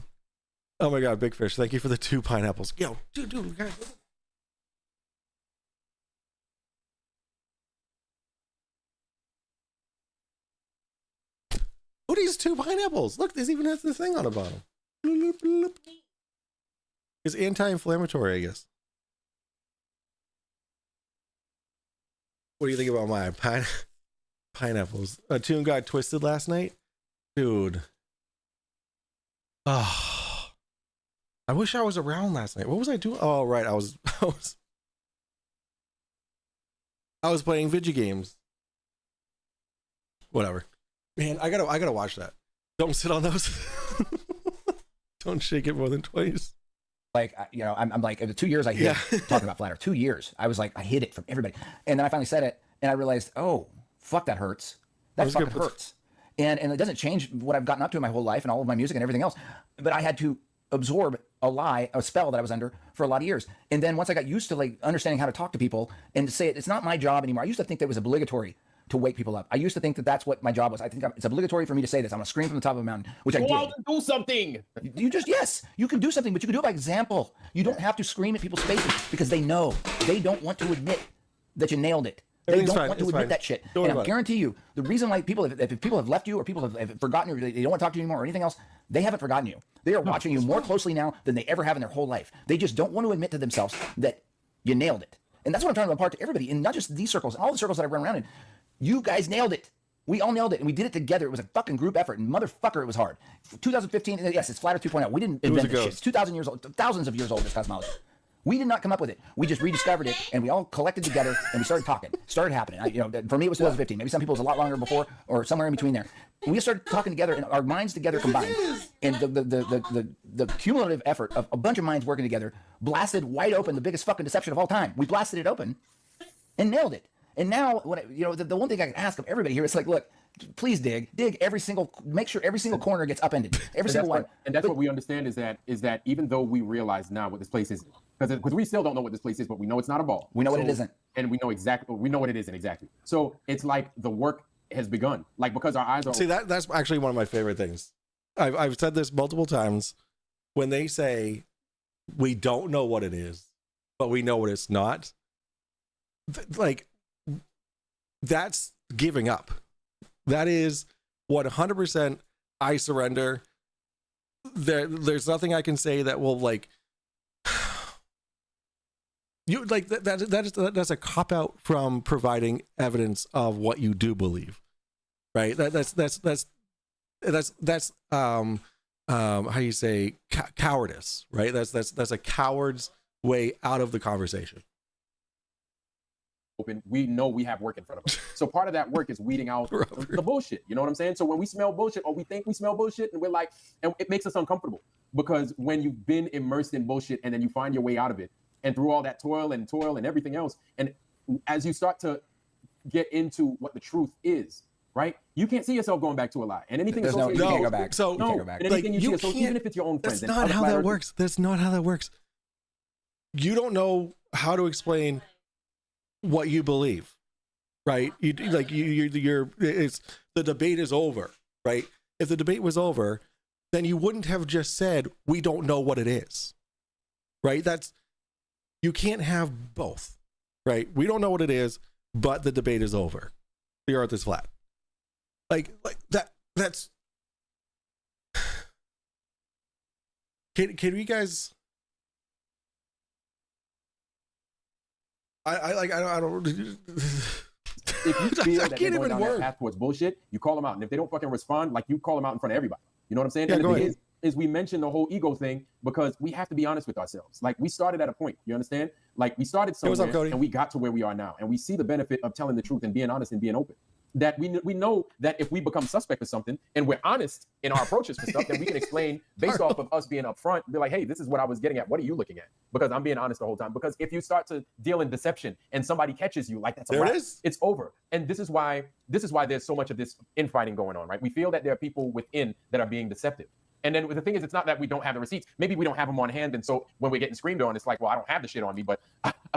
Oh my god, Big Fish. Thank you for the 2 pineapples. Yo, dude, guys. What are these 2 pineapples? Look, this even has the thing on the bottom. Bloop, bloop, bloop. It's anti-inflammatory, I guess. What do you think about my pineapples? A tune got twisted last night? Dude. Oh. I wish I was around last night. What was I doing? Oh, right. I was playing video games. Whatever. Man, I gotta watch that. Don't sit on those. Don't shake it more than twice.
Like, you know, I'm like, the 2 years I hid talking about flat earth, 2 years. I was like, I hid it from everybody. And then I finally said it and I realized, oh, fuck, that hurts. That fucking hurts. And it doesn't change what I've gotten up to in my whole life and all of my music and everything else. But I had to absorb a spell that I was under for a lot of years. And then once I got used to like understanding how to talk to people and to say it's not my job anymore. I used to think that it was obligatory to wake people up. I used to think that that's what my job was. I think it's obligatory for me to say this. I'm gonna scream from the top of a mountain, which I did.
Go out and do something.
You just, yes, you can do something, but you can do it by example. You don't have to scream at people's faces because they know. They don't want to admit that you nailed it. They don't want to admit that shit. And I guarantee you, the reason why people, if people have left you or people have forgotten you, they don't want to talk to you anymore or anything else, they haven't forgotten you. They are watching you more closely now than they ever have in their whole life. They just don't want to admit to themselves that you nailed it. And that's what I'm trying to impart to everybody, and not just these circles, all the circles that I run around in. You guys nailed it. We all nailed it, and we did it together. It was a fucking group effort, and motherfucker, it was hard. 2015, yes, it's Flat Earth 2.0. We didn't invent this shit. It's 2,000 years old, thousands of years old, this cosmology. We did not come up with it. We just rediscovered it, and we all collected together, and we started talking. Started happening. For me, it was 2015. Maybe some people it was a lot longer before, or somewhere in between there. We just started talking together, and our minds together combined. And the cumulative effort of a bunch of minds working together blasted wide open the biggest fucking deception of all time. We blasted it open and nailed it. And now, the one thing I can ask of everybody here is like, look, please dig make sure every single corner gets upended. Every single one.
And that's what we understand is that even though we realize now what this place is, because we still don't know what this place is, but we know it's not a ball.
We know what it isn't.
And we know what it isn't exactly. So it's like the work has begun. Like, because our eyes are
See, that's actually one of my favorite things. I've said this multiple times. When they say we don't know what it is, but we know what it's not, like, that's giving up. That is 100% I surrender. There's nothing I can say that will like you like that's a cop out from providing evidence of what you do believe, right? That's how you say cowardice, right? That's a coward's way out of the conversation.
Open, we know we have work in front of us. So part of that work is weeding out the bullshit. You know what I'm saying? So when we smell bullshit or we think we smell bullshit and we're like, and it makes us uncomfortable because when you've been immersed in bullshit and then you find your way out of it and through all that toil and everything else, and as you start to get into what the truth is, right? You can't see yourself going back to a lie, and anything
you can't go back.
So
you can't go back.
And anything you see yourself, even if it's your own friends.
That's not how that works. That's not how that works. You don't know how to explain what you believe, right? It's the debate is over, right? If the debate was over, then you wouldn't have just said we don't know what it is, right? You can't have both, right? We don't know what it is, but the debate is over. The earth is flat. Like that. That's. Can we guys? I don't.
If you feel that they're going down that path towards bullshit, you call them out, and if they don't fucking respond, like, you call them out in front of everybody. You know what I'm saying?
Yeah,
and
go
the thing
ahead.
is we mentioned the whole ego thing because we have to be honest with ourselves. Like, we started at a point. You understand? Like, we started somewhere,
what's up, Cody?
and we got to where we are now, and we see the benefit of telling the truth and being honest and being open. That we know that if we become suspect of something and we're honest in our approaches for stuff, then we can explain based off of us being upfront. Be like, hey, this is what I was getting at. What are you looking at? Because I'm being honest the whole time. Because if you start to deal in deception and somebody catches you, like, that's a
There it
wrap.
is.
It's over. And this is why there's so much of this infighting going on, right? We feel that there are people within that are being deceptive. And then the thing is, it's not that we don't have the receipts. Maybe we don't have them on hand. And so when we're getting screamed on, it's like, well, I don't have the shit on me, but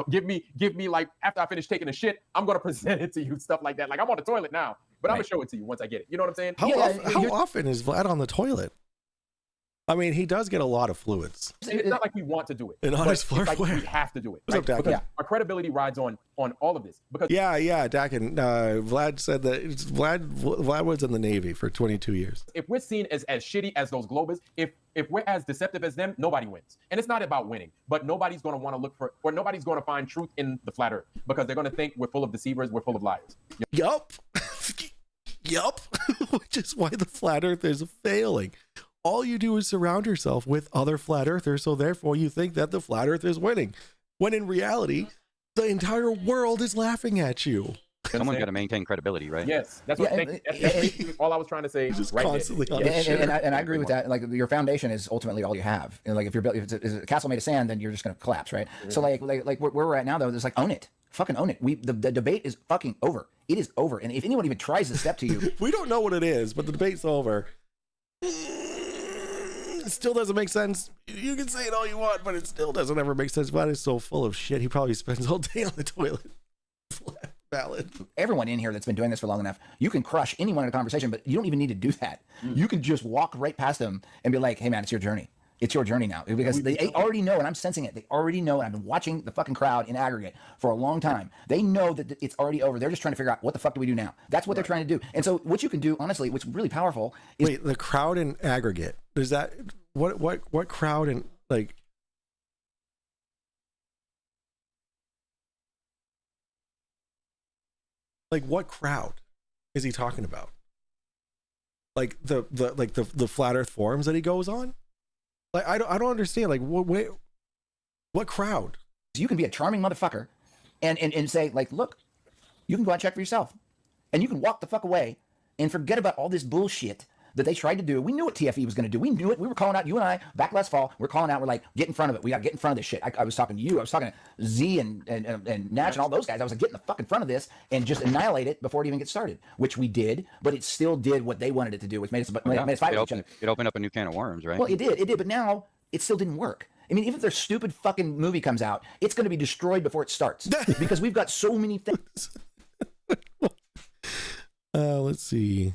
give me like, after I finish taking a shit, I'm going to present it to you, stuff like that. Like, I'm on the toilet now, but I'm going to show it to you once I get it. You know what I'm saying?
How often is Vlad on the toilet? I mean, he does get a lot of fluids.
It's not like we want to do it.
And on his floor,
it's like we have to do it.
What's up, Dakin?
Because our credibility rides on all of this. Because
Yeah, Dakin. Vlad said that Vlad was in the Navy for 22 years.
if we're seen as shitty as those Globers, if we're as deceptive as them, nobody wins. And it's not about winning, but nobody's going to want to look for, or nobody's going to find truth in the flat earth because they're going to think we're full of deceivers, we're full of liars.
Yup. Which is why the flat earth is failing. All you do is surround yourself with other flat earthers, so therefore you think that the flat earth is winning, when in reality, the entire world is laughing at you.
Someone's got to maintain credibility, right?
Yes, that's what. That's all I was trying to say.
Just
right
constantly
there.
on his shit.
And I agree with that. Like, your foundation is ultimately all you have. And like, if it's a castle made of sand, then you're just going to collapse, right? So like where we're at now, though, there's like, own it. Fucking own it. The debate is fucking over. It is over. And if anyone even tries to step to you,
we don't know what it is, but the debate's over. It still doesn't make sense. You can say it all you want, but it still doesn't ever make sense. Vlad is so full of shit. He probably spends all day on the toilet. Valid.
Everyone in here that's been doing this for long enough, you can crush anyone in a conversation, but you don't even need to do that. You can just walk right past them and be like, hey man, it's your journey. It's your journey now. Because they already know, and I'm sensing it. They already know, and I've been watching the fucking crowd in aggregate for a long time. They know that it's already over. They're just trying to figure out what the fuck do we do now. That's what they're trying to do. And so what you can do, honestly, what's really powerful is...
Wait, the crowd in aggregate, is that... What crowd in, like... Like, what crowd is he talking about? Like the flat earth forums that he goes on? Like, I don't understand. Like, what crowd?
You can be a charming motherfucker and say, like, look, you can go out and check for yourself. And you can walk the fuck away and forget about all this bullshit that they tried to do. We knew what TFE was going to do. We knew it. We were calling out, you and I, back last fall, we're calling out, we're like, get in front of it. We got to get in front of this shit. I was talking to you. I was talking to Z and Natch and all those guys. I was like, get in the fucking front of this and just annihilate it before it even gets started, which we did, but it still did what they wanted it to do, which made us fight with each other.
It opened up a new can of worms, right?
Well, it did, but now it still didn't work. I mean, even if their stupid fucking movie comes out, it's going to be destroyed before it starts because we've got so many things.
Let's see.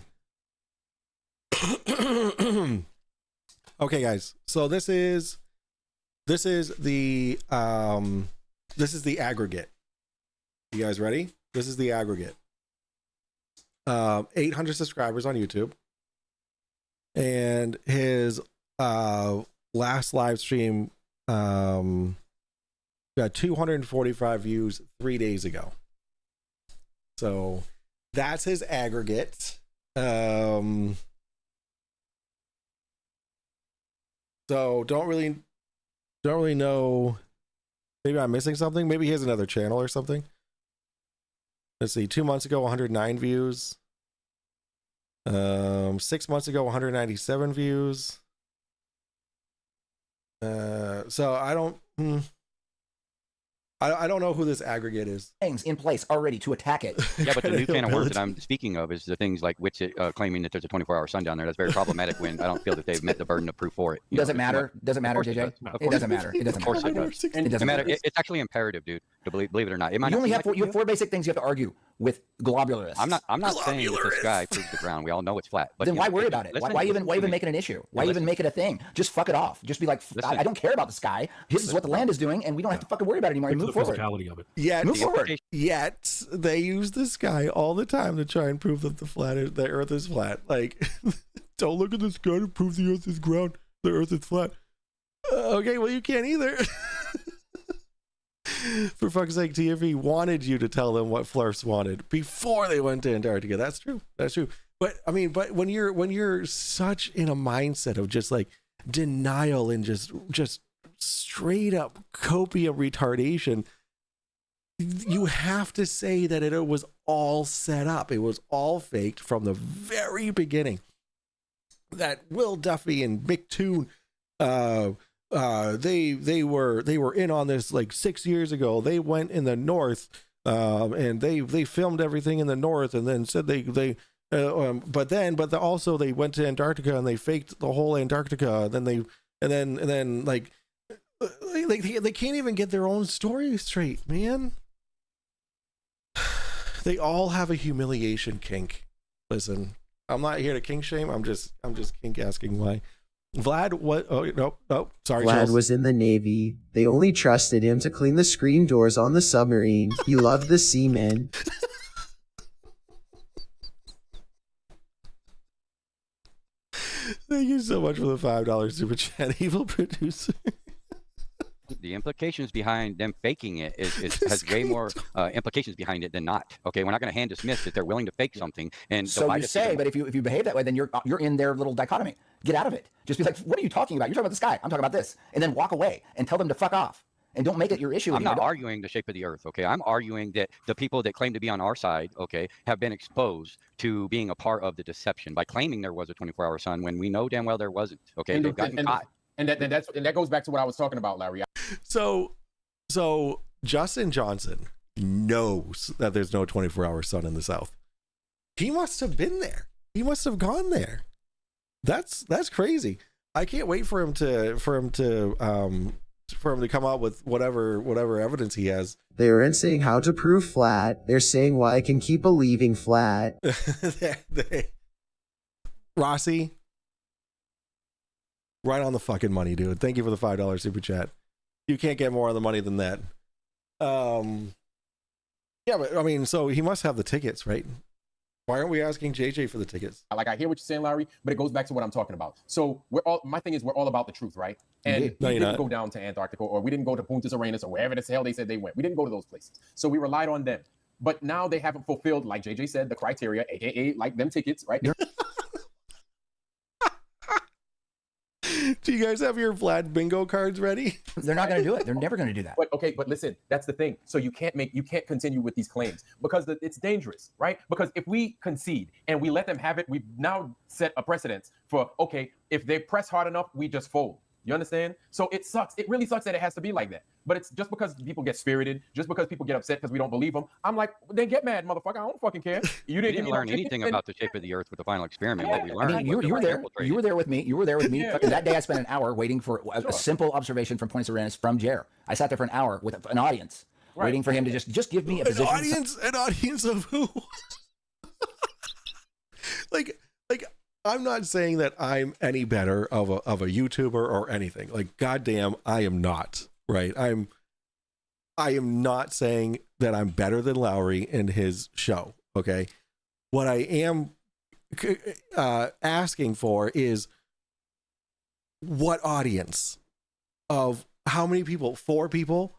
Okay, guys. So this is the aggregate. You guys ready? This is the aggregate. 800 subscribers on YouTube, and his last live stream got 245 views 3 days ago. So that's his aggregate. So don't really know. Maybe I'm missing something. Maybe he has another channel or something. Let's see. 2 months ago, 109 views. 6 months ago, 197 views. So I don't. I don't know who this aggregate is.
Things in place already to attack it.
Yeah, but the new can of worms that I'm speaking of is the things like claiming that there's a 24-hour sun down there. That's very problematic when I don't feel that they've met the burden of proof for it.
Does it matter? Does it matter, JJ? It doesn't matter. It doesn't matter.
Of course it does.
It doesn't matter.
It's actually imperative, dude, to believe it or not. It might
You only
not
have you have 4 basic things you have to argue with globularists.
I'm not saying that the sky proves the ground. We all know it's flat. But
then why worry about it? Why even make it an issue? Why even make it a thing? Just fuck it off. Just be like, I don't care about the sky. This is what the land is doing, and we don't have to fucking worry about it anymore. Move forward.
Of it.
Move forward. Yet they use the sky all the time to try and prove that the Earth is flat. Like, don't look at the sky to prove the Earth is ground. The Earth is flat. Okay, well you can't either. For fuck's sake, TFE wanted you to tell them what Flurfs wanted before they went to Antarctica. That's true. But I mean, when you're such in a mindset of just like denial and just straight up copium retardation, you have to say that it was all set up. It was all faked from the very beginning. That Will Duffy and Mick Toon, they were in on this like 6 years ago. They went in the north, and they filmed everything in the north, and then said but also they went to Antarctica and they faked the whole Antarctica. Then they can't even get their own story straight, man. They all have a humiliation kink. Listen, I'm not here to kink shame. I'm just kink asking why. Vlad, what? Oh, no, sorry.
Vlad
Charles.
was in the Navy. They only trusted him to clean the screen doors on the submarine. He loved the seamen.
Thank you so much for the $5 super chat, evil producer.
The implications behind them faking it has way more implications behind it than not. Okay, we're not going to hand dismiss that they're willing to fake something. And
so you say, but if you behave that way, then you're in their little dichotomy. Get out of it. Just be like, what are you talking about? You're talking about the sky. I'm talking about this, and then walk away and tell them to fuck off. And don't make it your issue.
I'm not arguing the shape of the earth, okay? I'm arguing that the people that claim to be on our side, okay, have been exposed to being a part of the deception by claiming there was a 24-hour sun when we know damn well there wasn't, okay?
And
they've gotten caught.
And that goes back to what I was talking about, Larry.
So Justin Johnson knows that there's no 24-hour sun in the South. He must have been there. He must have gone there. That's crazy. I can't wait for him to come out with whatever evidence he has.
They aren't saying how to prove flat. They're saying why I can keep believing flat.
Rossi, right on the fucking money, dude. Thank you for the $5 super chat. You can't get more on the money than that. Yeah, but I mean, so he must have the tickets, right? Why aren't we asking JJ for the tickets?
Like, I hear what you're saying, Larry, but it goes back to what I'm talking about. So my thing is, we're all about the truth, right? And we didn't go down to Antarctica, or we didn't go to Punta Arenas, or wherever the hell they said they went. We didn't go to those places. So we relied on them. But now they haven't fulfilled, like JJ said, the criteria, aka like them tickets, right?
Do you guys have your Vlad bingo cards ready?
They're not going to do it. They're never going to do that.
But listen, that's the thing. So you can't continue with these claims because it's dangerous, right? Because if we concede and we let them have it, we've now set a precedence for, okay, if they press hard enough, we just fold. You understand? So it sucks. It really sucks that it has to be like that. But it's just because people get spirited, just because people get upset because we don't believe them. I'm like, then get mad, motherfucker. I don't fucking care. You didn't
learn anything about the shape of the earth with the final experiment. What we learned.
I mean, you were there. You were there with me. You were there with me. That day I spent an hour waiting for a simple observation from Punta Arenas from Jer. I sat there for an hour with an audience, waiting for him to just give me a position.
An audience of who? like I'm not saying that I'm any better of a YouTuber or anything. Like, goddamn, I am not. Right? I am not saying that I'm better than Lowry in his show. Okay. What I am asking for is what audience of how many people? 4 people?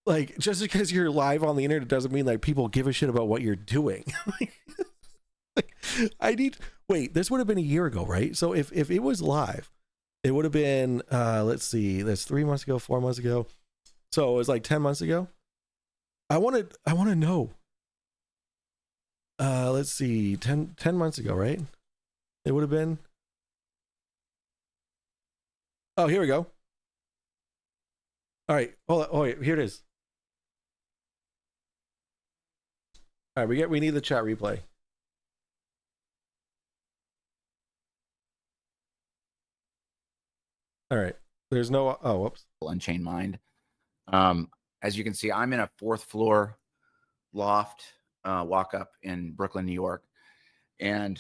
Like, just because you're live on the internet doesn't mean like people give a shit about what you're doing. Wait, this would have been a year ago, right? So if it was live, it would have been, let's see, that's 3 months ago, 4 months ago. So it was like 10 months ago. I want to know. Let's see, 10 months ago, right? It would have been. Oh, here we go. All right. Hold on. Oh, wait, here it is. All right, we need the chat replay. All right. There's no whoops.
Unchained Mind. As you can see, I'm in a 4th floor loft walk up in Brooklyn, New York. And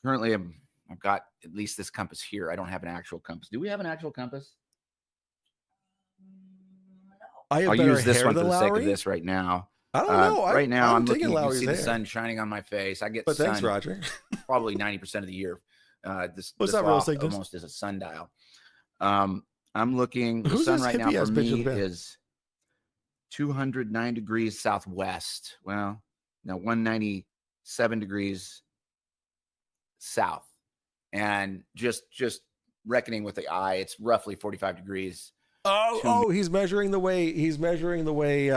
currently I've got at least this compass here. I don't have an actual compass. Do we have an actual compass? I'll use this one for the sake of this right now.
I don't know.
Right now, I'm looking. You can
Lowry's
see
hair.
the sun shining on my face. I get
But
sun
thanks, Roger.
probably 90% of the year. This
up, Real
loft
Signals?
almost is a sundial. I'm looking. The
Who's
sun
this
right now
hippie-ass
for
bitch
me
in the back?
is 209 degrees southwest. Well, now 197 degrees south, and just reckoning with the eye, it's roughly 45 degrees.
Oh, he's measuring the way. He's measuring the way.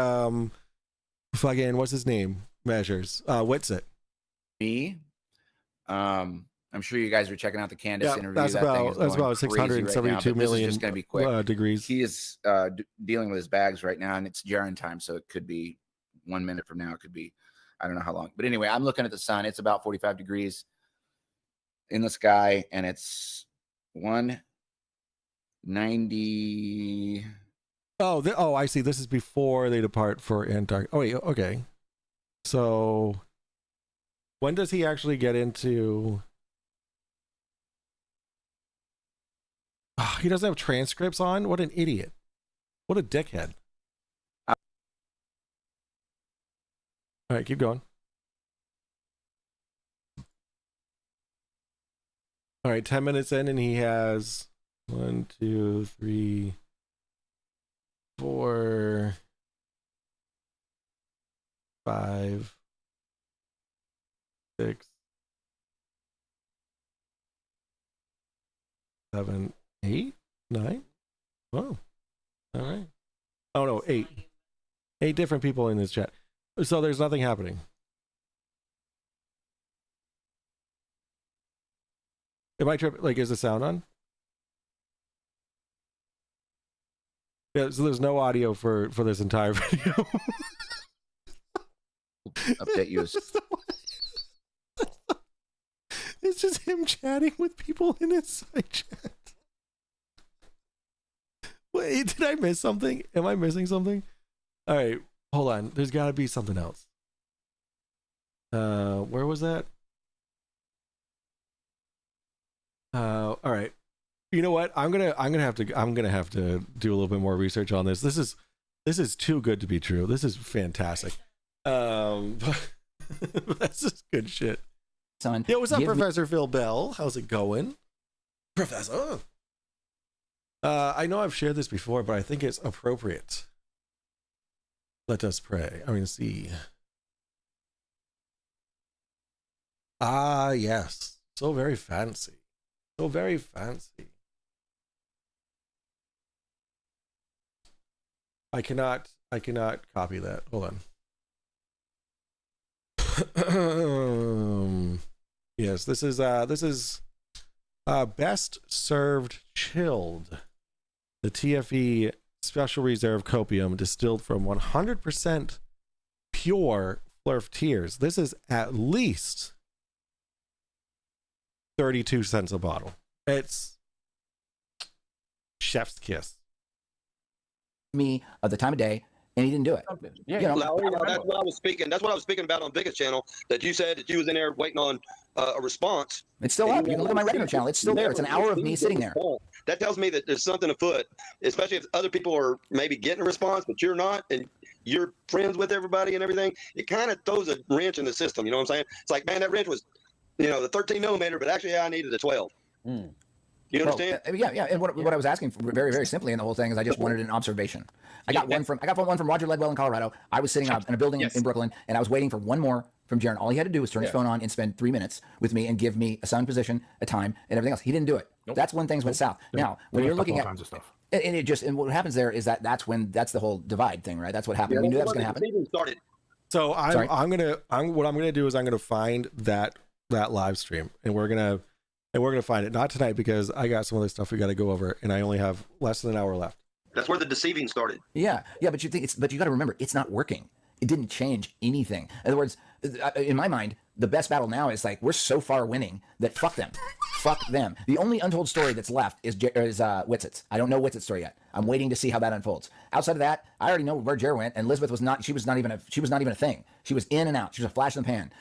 Fucking what's his name measures. What's it?
Me. I'm sure you guys are checking out the Candace interview.
That's
That thing
about
is
that's
going
about
crazy
672
right now, but this is
million
just going to be quick.
degrees.
He is dealing with his bags right now, and it's Jaren time, so it could be 1 minute from now. It could be, I don't know how long. But anyway, I'm looking at the sun. It's about 45 degrees in the sky, and it's 190.
Oh, I see. This is before they depart for Antarctica. Oh, wait, okay. So, when does he actually get into? Oh, he doesn't have transcripts on. What an idiot! What a dickhead! All right, keep going. All right, 10 minutes in, and he has 1, 2, 3, 4, 5, 6, 7, 8, 9. Oh, all right. Oh no, 8. 8 different people in this chat. So there's nothing happening. Am I tripping? Like, is the sound on? Yeah, so there's no audio for this entire video.
Update you.
It's just him chatting with people in his side chat. Wait, did I miss something? Am I missing something? All right, hold on. There's got to be something else. Where was that? All right. You know what? I'm gonna have to do a little bit more research on this. This is too good to be true. This is fantastic. That's just good shit.
Son,
yeah, what's up, Professor Phil Bell? How's it going, Professor? I know I've shared this before, but I think it's appropriate. Let us pray. I'm gonna see. Ah, yes. So very fancy. So very fancy. I cannot copy that. Hold on. Yes, this is best served chilled. The TFE Special Reserve Copium distilled from 100% pure Flurf tears. This is at least 32 cents a bottle. It's chef's kiss.
Me of the time of day, and he didn't do it.
Yeah,
you know,
Lowry, that's what I was speaking. That's what I was speaking about on Biggest Channel. That you said that you was in there waiting on a response.
It's still up. You can look at my regular channel. It's still there. It's an hour of me sitting there.
That tells me that there's something afoot, especially if other people are maybe getting a response, but you're not, and you're friends with everybody and everything. It kind of throws a wrench in the system. You know what I'm saying? It's like, man, that wrench was, the 13 millimeter, but actually I needed a 12. You understand?
Well, yeah. And what I was asking for very, very simply in the whole thing is I just wanted an observation. I got one from Roger Ledwell in Colorado. I was sitting up in a building in Brooklyn, and I was waiting for one more from Jaren. All he had to do was turn his phone on and spend 3 minutes with me and give me a sun position, a time, and everything else. He didn't do it. Nope. That's when things went south. Nope. Now, when you're looking at
all kinds of stuff.
And what happens there is that's the whole divide thing, right? That's what happened.
Yeah,
we knew that was going to happen.
So what I'm gonna do is I'm gonna find that live stream, and we're gonna find it. Not tonight, because I got some other stuff we got to go over, and I only have less than an hour left.
That's where the deceiving started.
Yeah, but you got to remember, it's not working. It didn't change anything. In other words, in my mind, the best battle now is like, we're so far winning that fuck them. Fuck them. The only untold story that's left is Witsit's. I don't know Witsit's story yet. I'm waiting to see how that unfolds. Outside of that, I already know where Jer went, and Elizabeth was not. She was not even a thing. She was in and out. She was a flash in the pan.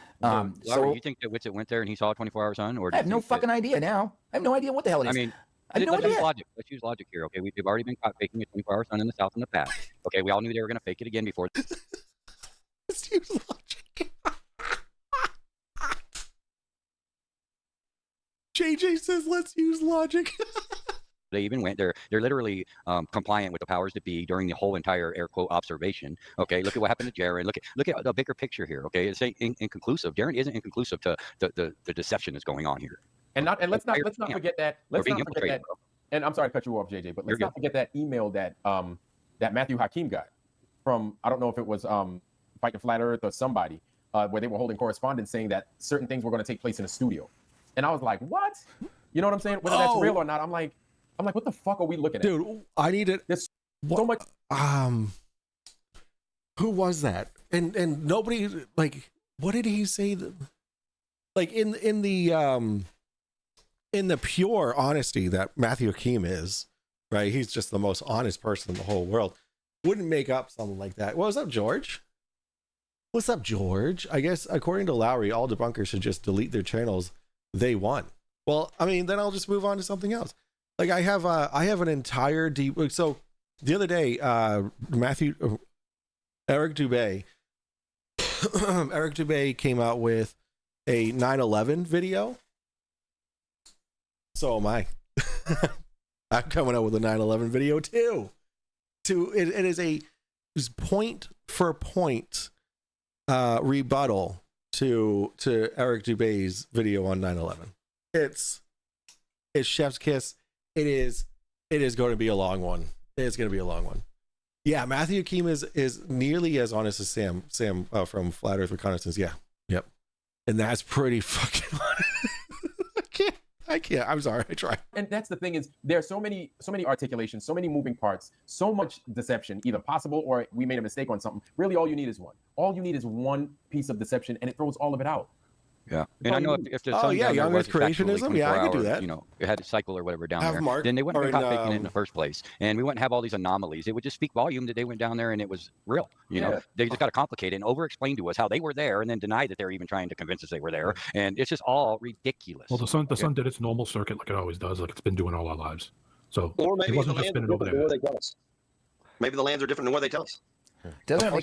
So you think that Witsit went there and he saw a 24-hour sun, or
I have no fucking idea now. I have no idea what the hell it is.
I mean,
I have no idea.
Logic. Let's use logic here. Okay, we've already been caught faking a 24-hour sun in the South in the past. Okay, we all knew they were going to fake it again before.
Let's use logic. JJ says, "Let's use logic."
They even went. They're literally compliant with the powers that be during the whole entire air quote observation. Okay, look at what happened to Jaron. Look at the bigger picture here. Okay, it's inconclusive. Jaron isn't inconclusive to the deception that's going on here.
And let's not forget that. Let's not forget that. And I'm sorry to cut you off, JJ, but let's not forget that email that that Matthew Hakeem got from, I don't know if it was Fight the Flat Earth or somebody, where they were holding correspondence saying that certain things were going to take place in the studio. And I was like, what? You know what I'm saying? Whether that's real or not, I'm like, what the fuck are we looking at?
Dude, I need it.
There's so much.
Who was that? And nobody, like, what did he say? Like in the pure honesty that Matthew Hakeem is, right? He's just the most honest person in the whole world. Wouldn't make up something like that. What's up, George? What's up, George? I guess according to Lowry, all debunkers should just delete their channels. They won. Well, I mean, then I'll just move on to something else. Like I have an entire so the other day, Eric Dubé came out with a 9/11 video. So am I. I'm coming out with a 9/11 video too. It is a point for point rebuttal to Eric Dubé's video on 9/11. It's chef's kiss. It is going to be a long one. It's going to be a long one. Yeah, Matthew Hakeem is nearly as honest as Sam from Flat Earth Reconnaissance. Yeah, yep, and that's pretty fucking honest. I can't. I'm sorry. I tried.
And that's the thing is, there are so many articulations, so many moving parts, so much deception, either possible or we made a mistake on something. Really, all you need is one. All you need is one piece of deception, and it throws all of it out.
Yeah, and I know if the sun
young Earth creationism, yeah, I could do that.
You know, it had a cycle or whatever down there. Then they wouldn't have caught faking it in the first place, and we wouldn't have all these anomalies. It would just speak volume that they went down there and it was real. You know, they just got to complicate it and over-explain to us how they were there, and then deny that they're even trying to convince us they were there, and it's just all ridiculous.
Well, the sun did its normal circuit like it always does, like it's been doing all our lives. So
or maybe
it wasn't
the
just
lands
spinning over
are
there.
different than what they tell us. Maybe the lands are different than what they tell us.
Doesn't it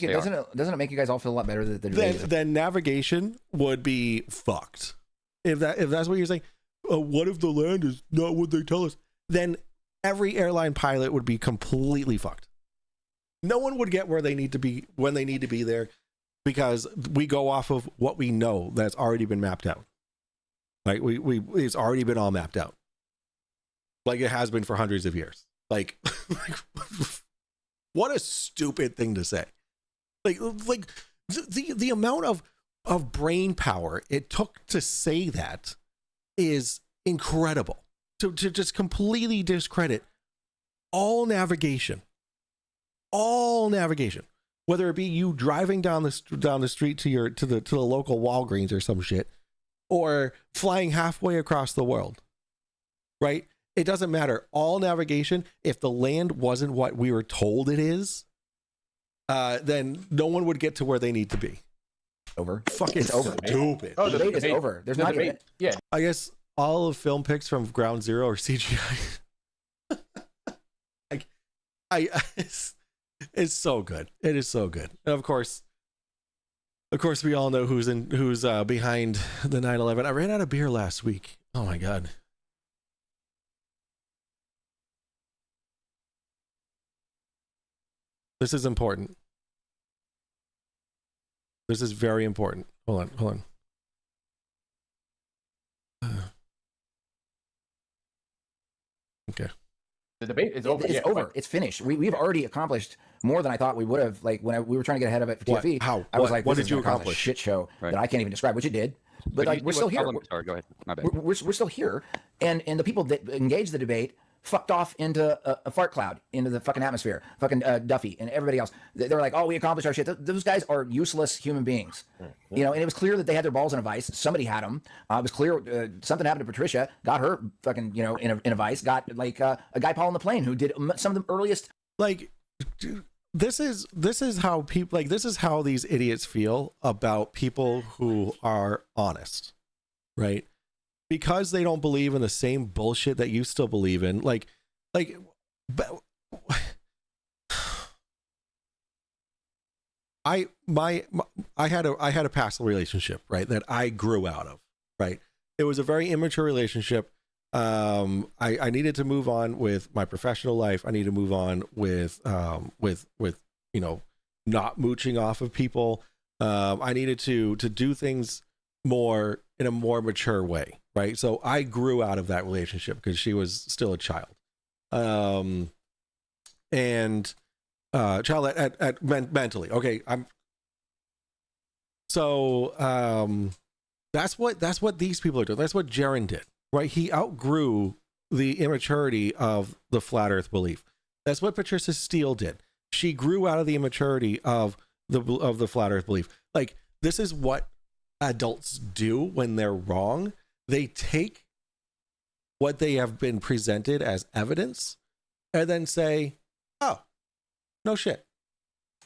make you guys all feel a lot better that
then navigation would be fucked. If that's what you're saying, what if the land is not what they tell us? Then every airline pilot would be completely fucked. No one would get where they need to be when they need to be there, because we go off of what we know that's already been mapped out. Like it's already been all mapped out, like it has been for hundreds of years. Like what a stupid thing to say. Like the amount of brain power it took to say that is incredible. To just completely discredit all navigation, whether it be you driving down the street to the local Walgreens or some shit, or flying halfway across the world, right? It doesn't matter. All navigation, if the land wasn't what we were told it is, then no one would get to where they need to be.
Over.
Fucking
it's over.
Stupid.
Oh, the debate is over. There's not even.
Yeah.
I guess all of film pics from Ground Zero are CGI. It's so good. It is so good. And of course, we all know who's behind the 9/11. I ran out of beer last week. Oh my god. This is important. This is very important. Hold on. Okay.
The debate is over.
It's over. It's finished. We've already accomplished more than I thought we would have. Like when we were trying to get ahead of it for TFE,
How?
I was like,
what
did you
accomplish?
A shit show that I can't even describe, which it did. But like, we're still here.
Sorry, go ahead. My bad.
We're still here, and the people that engage the debate fucked off into a fart cloud, into the fucking atmosphere, fucking Duffy and everybody else. They're like, oh, we accomplished our shit. Those guys are useless human beings. You know, and it was clear that they had their balls in a vice. Somebody had them. It was clear something happened to Patricia, got her fucking, you know, in a vice, got like a guy Paul on the plane who did some of the earliest.
Like, this is how people, like, this is how these idiots feel about people who are honest, right? Because they don't believe in the same bullshit that you still believe in. But I had a past relationship, right, that I grew out of, right? It was a very immature relationship. I needed to move on with my professional life. I needed to move on with you know, not mooching off of people. I needed to do things more in a more mature way, right? So I grew out of that relationship because she was still a child, and child at mentally. Okay, that's what these people are doing. That's what Jaron did, right? He outgrew the immaturity of the flat Earth belief. That's what Patricia Steele did. She grew out of the immaturity of the flat Earth belief. Like, this is what adults do when they're wrong. They take what they have been presented as evidence and then say, oh, no shit.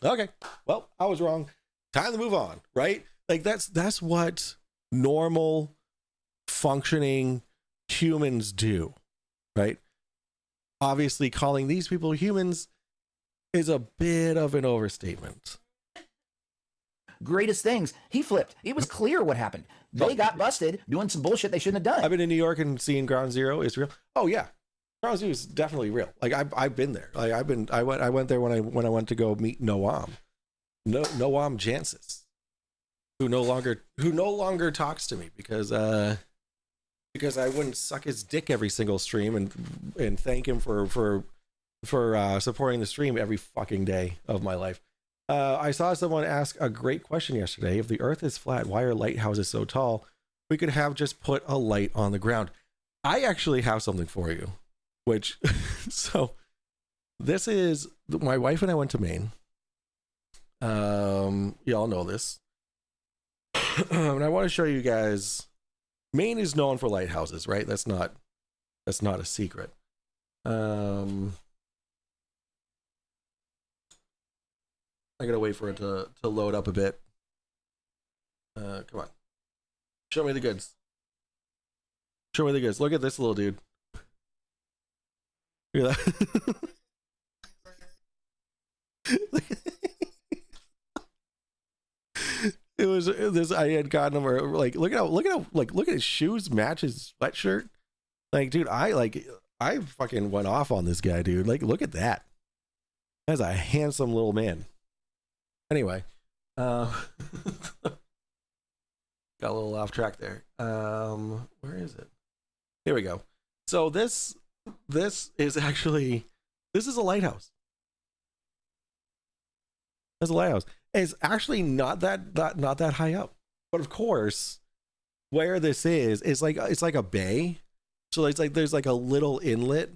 Okay, well, I was wrong. Time to move on, right? Like, that's what normal functioning humans do, right? Obviously, calling these people humans is a bit of an overstatement.
Greatest things, he flipped. It was clear what happened. They got busted doing some bullshit they shouldn't have done.
I've been in New York and seeing Ground Zero is real. Oh yeah, Ground Zero is definitely real. Like, I've been there. Like, I went there when I went to go meet Noam Jancis, who no longer talks to me because I wouldn't suck his dick every single stream and thank him for supporting the stream every fucking day of my life. I saw someone ask a great question yesterday. If the Earth is flat, why are lighthouses so tall? We could have just put a light on the ground. I actually have something for you, which so this is, my wife and I went to Maine. Y'all know this. And I want to show you guys, Maine is known for lighthouses, right? That's not a secret. I gotta wait for it to load up a bit. Come on. Show me the goods. Show me the goods. Look at this little dude. Look at that. It was this. I had gotten him, like, look at his shoes match his sweatshirt. Like, dude, I fucking went off on this guy, dude. Like, look at that. That's a handsome little man. Anyway, got a little off track there. Where is it? Here we go. So this is actually, this is a lighthouse. That's a lighthouse. It's actually not that high up, but of course, where this is like, it's like a bay. So it's like there's like a little inlet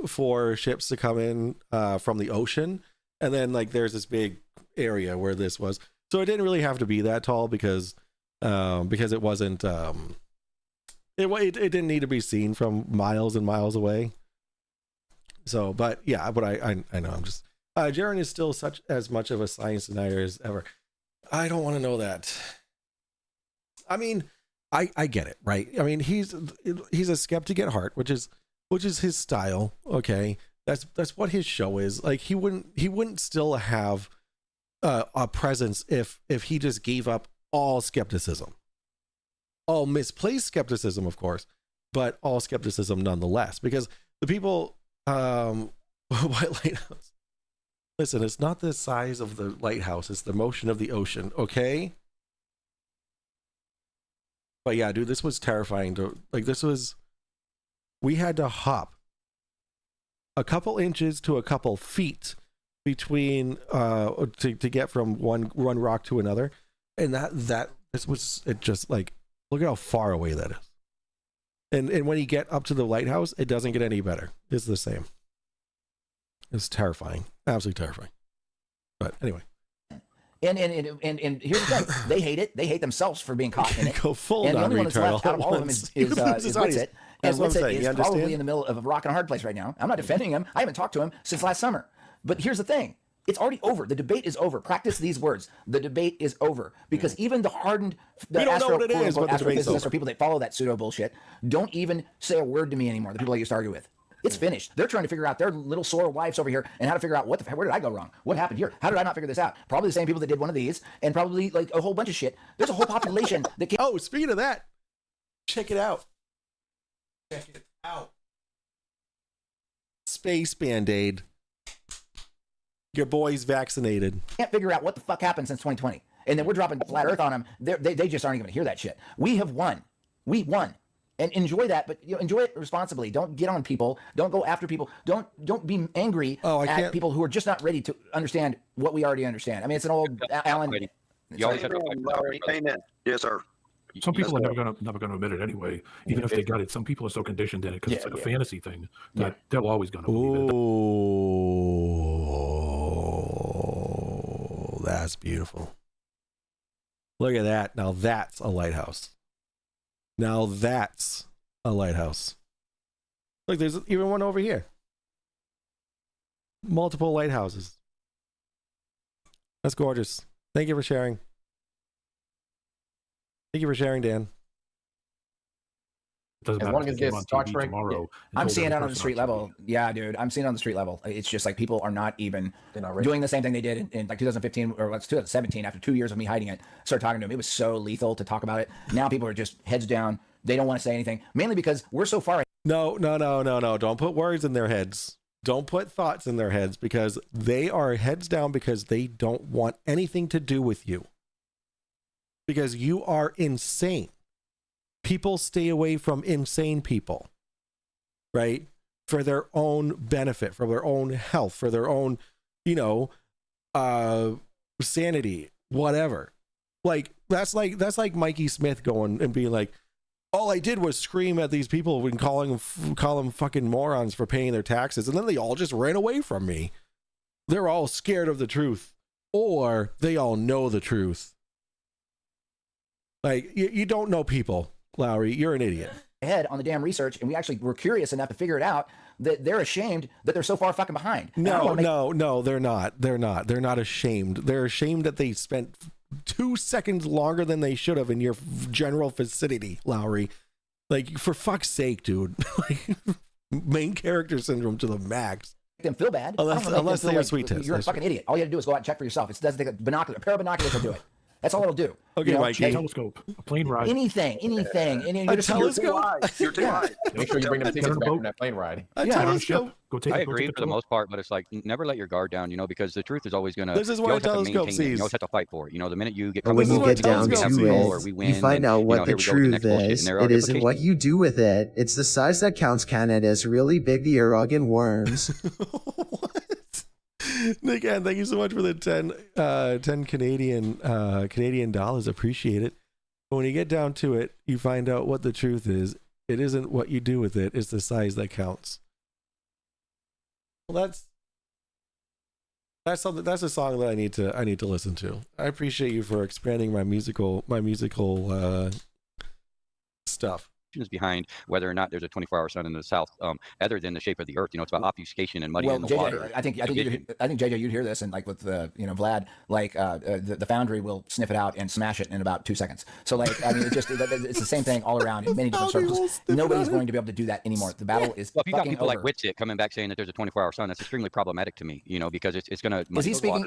for ships to come in from the ocean, and then like there's this big area where this was. So it didn't really have to be that tall because it wasn't it didn't need to be seen from miles and miles away. So, but yeah, but I know, I'm just Jaron is still such as much of a science denier as ever. I don't want to know that. I mean, I get it, right? I mean, he's a skeptic at heart, which is his style. Okay, that's what his show is. Like, he wouldn't still have a presence if he just gave up all skepticism, all misplaced skepticism, of course, but all skepticism nonetheless. Because the people, White Lighthouse. Listen, it's not the size of the lighthouse; it's the motion of the ocean. Okay. But yeah, dude, this was terrifying. We had to hop a couple inches to a couple feet between to get from one rock to another, and this was, it just, like, look at how far away that is. And when you get up to the lighthouse, it doesn't get any better. It's the same. It's terrifying. Absolutely terrifying. But anyway.
And here's the thing. They hate it. They hate themselves for being caught in it.
Go full
and the only one that's left out of all of them
is
Witsit. And Witsit is probably
understand?
in the middle of a rock and a hard place right now. I'm not defending him. I haven't talked to him since last summer. But here's the thing. It's already over. The debate is over. Practice these words. The debate is over. Because even the hardened
We don't know what it is, but the debate's
astrophysicists
over.
or people that follow that pseudo bullshit don't even say a word to me anymore, the people I used to argue with. It's finished. They're trying to figure out their little sore wives over here and how to figure out where did I go wrong? What happened here? How did I not figure this out? Probably the same people that did one of these and probably like a whole bunch of shit. There's a whole population that came.
Oh, speaking of that, check it out. Check it out. Space Band-Aid. Your boy's vaccinated.
Can't figure out what the fuck happened since 2020. And then we're dropping flat earth on them. They just aren't even going to hear that shit. We have won. We won. And enjoy that, but enjoy it responsibly. Don't get on people. Don't go after people. Don't be angry at people who are just not ready to understand what we already understand. I mean, it's an old Alan.
You always have to Amen. Yes, sir.
Some people are never gonna admit it anyway, even if they got it. Some people are so conditioned in it because it's like a fantasy thing that they're always gonna believe it.
Oh, that's beautiful. Look at that. Now that's a lighthouse. Now that's a lighthouse. Look, there's even one over here. Multiple lighthouses. That's gorgeous. Thank you for sharing. Thank you for sharing, Dan.
As long as there's Star Trek tomorrow.
I'm seeing it on the street level. Yeah, dude. I'm seeing it on the street level. It's just like people are not even doing the same thing they did in like 2015 or 2017 after 2 years of me hiding it. Started talking to them. It was so lethal to talk about it. Now people are just heads down. They don't want to say anything, mainly because we're so far.
No. Don't put words in their heads. Don't put thoughts in their heads because they are heads down because they don't want anything to do with you. Because you are insane. People stay away from insane people, right? For their own benefit, for their own health, for their own, sanity, whatever. Like that's like Mikey Smith going and being like, all I did was scream at these people and call them fucking morons for paying their taxes, and then they all just ran away from me. They're all scared of the truth, or they all know the truth. Like you don't know people. Lowry, you're an idiot.
Ahead on the damn research, and we actually were curious enough to figure it out that they're ashamed that they're so far fucking behind.
No, they're not. They're not ashamed. They're ashamed that they spent 2 seconds longer than they should have in your general vicinity, Lowry. Like, for fuck's sake, dude. Like, main character syndrome to the max.
Them feel bad.
Unless they are sweet tits.
You're a fucking idiot. All you have to do is go out and check for yourself. It doesn't take a pair of binoculars will do it. That's all it'll do.
Okay, Mikey.
A telescope, a plane ride.
Anything.
A telescope?
You're too wise. Make sure you bring them tickets back from that plane ride.
A telescope?
I agree for the most part, but it's like never let your guard down, because the truth is always gonna.
This is what a telescope sees.
You always have to fight for it. The minute you get.
But when you get down to it, you find out what the truth is. It isn't what you do with it. It's the size that counts. Canada's really big. The arrogant worms.
Nick, Ann, thank you so much for the 10 Canadian dollars. Appreciate it. But when you get down to it, you find out what the truth is. It isn't what you do with it. It's the size that counts. Well, that's something. That's a song that I need to listen to. I appreciate you for expanding my musical stuff.
Behind whether or not there's a 24-hour sun in the south, other than the shape of the earth. It's about obfuscation and muddying the
JJ,
water.
I think JJ, you'd hear this, and like with Vlad, like the Foundry will sniff it out and smash it in about 2 seconds. So like, I mean, it's the same thing all around in many different circles. Nobody's going to be able to do that anymore. The battle is
well, if you got
fucking
people
over.
like Witsit coming back saying that there's a 24-hour sun, that's extremely problematic to me. Because it's going to.
Is he speaking?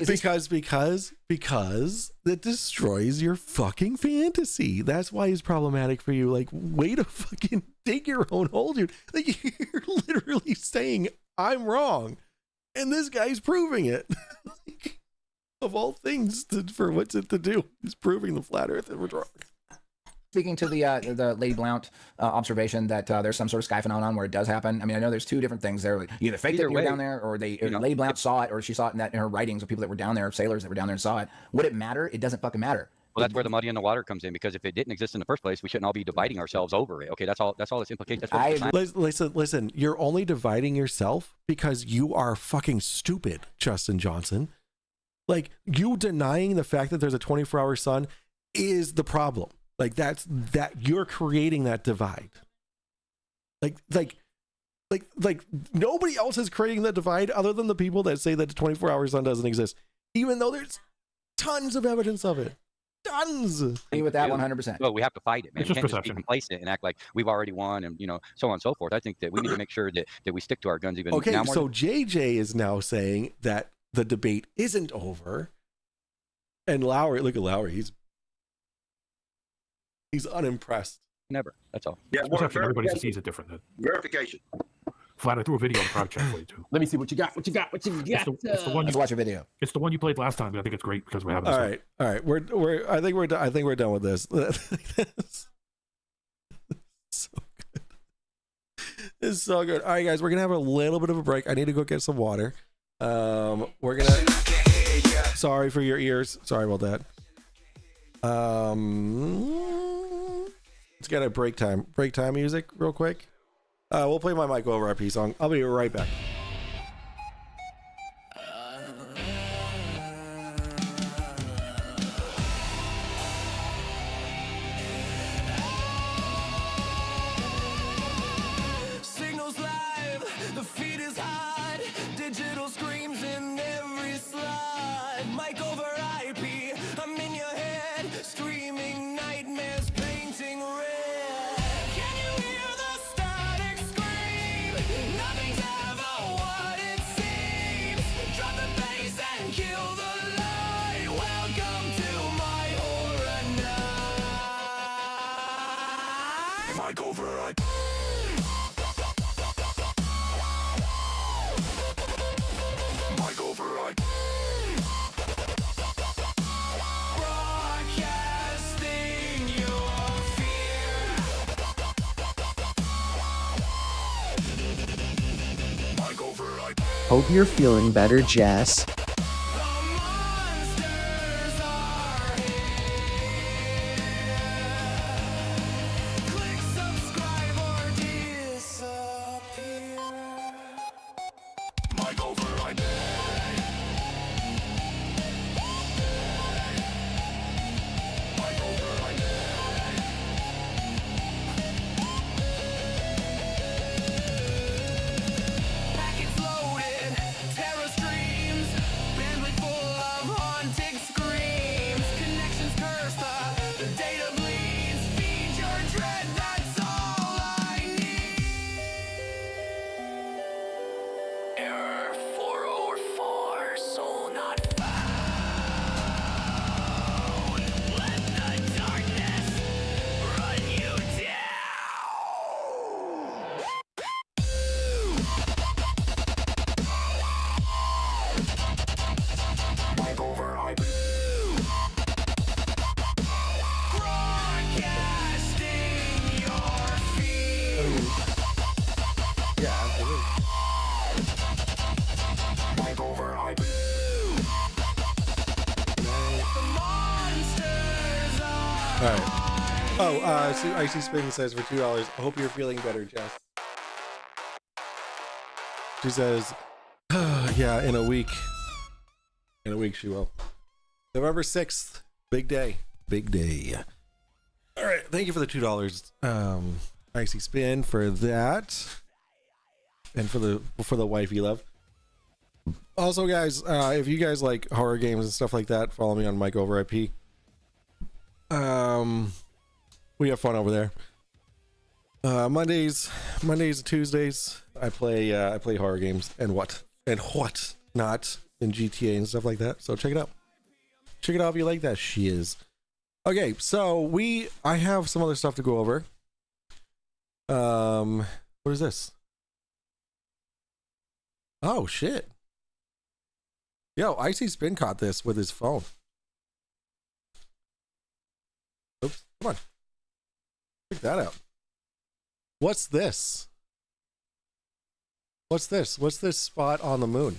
Because it destroys your fucking fantasy. That's why it's problematic for you. Like, way to fucking dig your own hole, dude. Like, you're literally saying I'm wrong, and this guy's proving it. Like, of all things for what's it to do, he's proving the flat Earth is wrong.
Speaking to the Lady Blount observation that there's some sort of sky phenomenon where it does happen. I mean, I know there's two different things there. You either faked it, you were down there, or Lady Blount saw it, or she saw it in her writings of people that were down there, sailors that were down there and saw it. Would it matter? It doesn't fucking matter.
Well, that's where the muddy in the water comes in, because if it didn't exist in the first place, we shouldn't all be dividing ourselves over it. Okay, that's all it's implicated. That's what it's
Listen, you're only dividing yourself because you are fucking stupid, Justin Johnson. Like, you denying the fact that there's a 24-hour sun is the problem. Like, that you're creating that divide. Like nobody else is creating that divide other than the people that say that the 24-hour sun doesn't exist, even though there's tons of evidence of it. Tons.
Agree with that 100%.
Well, we have to fight it, man.
It's
We
just
can't just be
perception.
complacent and act like we've already won, and so on and so forth. I think that we need to make sure that we stick to our guns even
Okay,
now more.
so JJ is now saying that the debate isn't over, and Lowry, look at Lowry, he's unimpressed.
Never. That's all.
Yeah,
Perception. Everybody sees it different.
verification.
Flat, I threw a video in the private chat for you too.
Let me see what you got. What you got?
It's the one
Let's watch a video.
It's the one you played last time. I think it's great because we have it.
All right. I think we're done with this. So good. It's so good. All right, guys, we're gonna have a little bit of a break. I need to go get some water. We're gonna. Sorry for your ears. Sorry about that. Let's get a break time music real quick. We'll play my Mike Over RP song. I'll be right back.
Signals live, the feed is hot, digital screams in every slot. Mic over IP, I'm in your head, screaming nightmares, painting red. Can you hear the static scream? Nothing's ever what it seems. Drop the bass and kill the light. Welcome to my horror night. Mic over IP. Broadcasting your fear. Mic over IP.
Hope you're feeling better, Jess.
The monsters are here. Click subscribe or disappear. Mic over IP. Packets loaded, terror streams, bandwidth full of haunting screams, connections cursed, the data bleeds, feed your dread, that's all I need. Error 404, soul not found. Let the darkness run you down. Mic over IP. Broadcasting your fear.
Yeah, absolutely.
Mic over IP. The monsters are.
All right. Oh, so Icy Spin says for $2, I hope you're feeling better, Jess. She says, yeah, in a week. In a week she will. November 6th, big day. Big day. All right, thank you for the $2, Icy Spin, for that. And for the wifey love. Also, guys, if you guys like horror games and stuff like that, follow me on Mike Over IP. We have fun over there. Mondays and Tuesdays, I play horror games and what not in GTA and stuff like that. So check it out. Check it out if you like that shiz. Okay, so I have some other stuff to go over. What is this? Oh shit. Yo, Icy Spin caught this with his phone. Oops, come on. Check that out. What's this? What's this? What's this spot on the moon?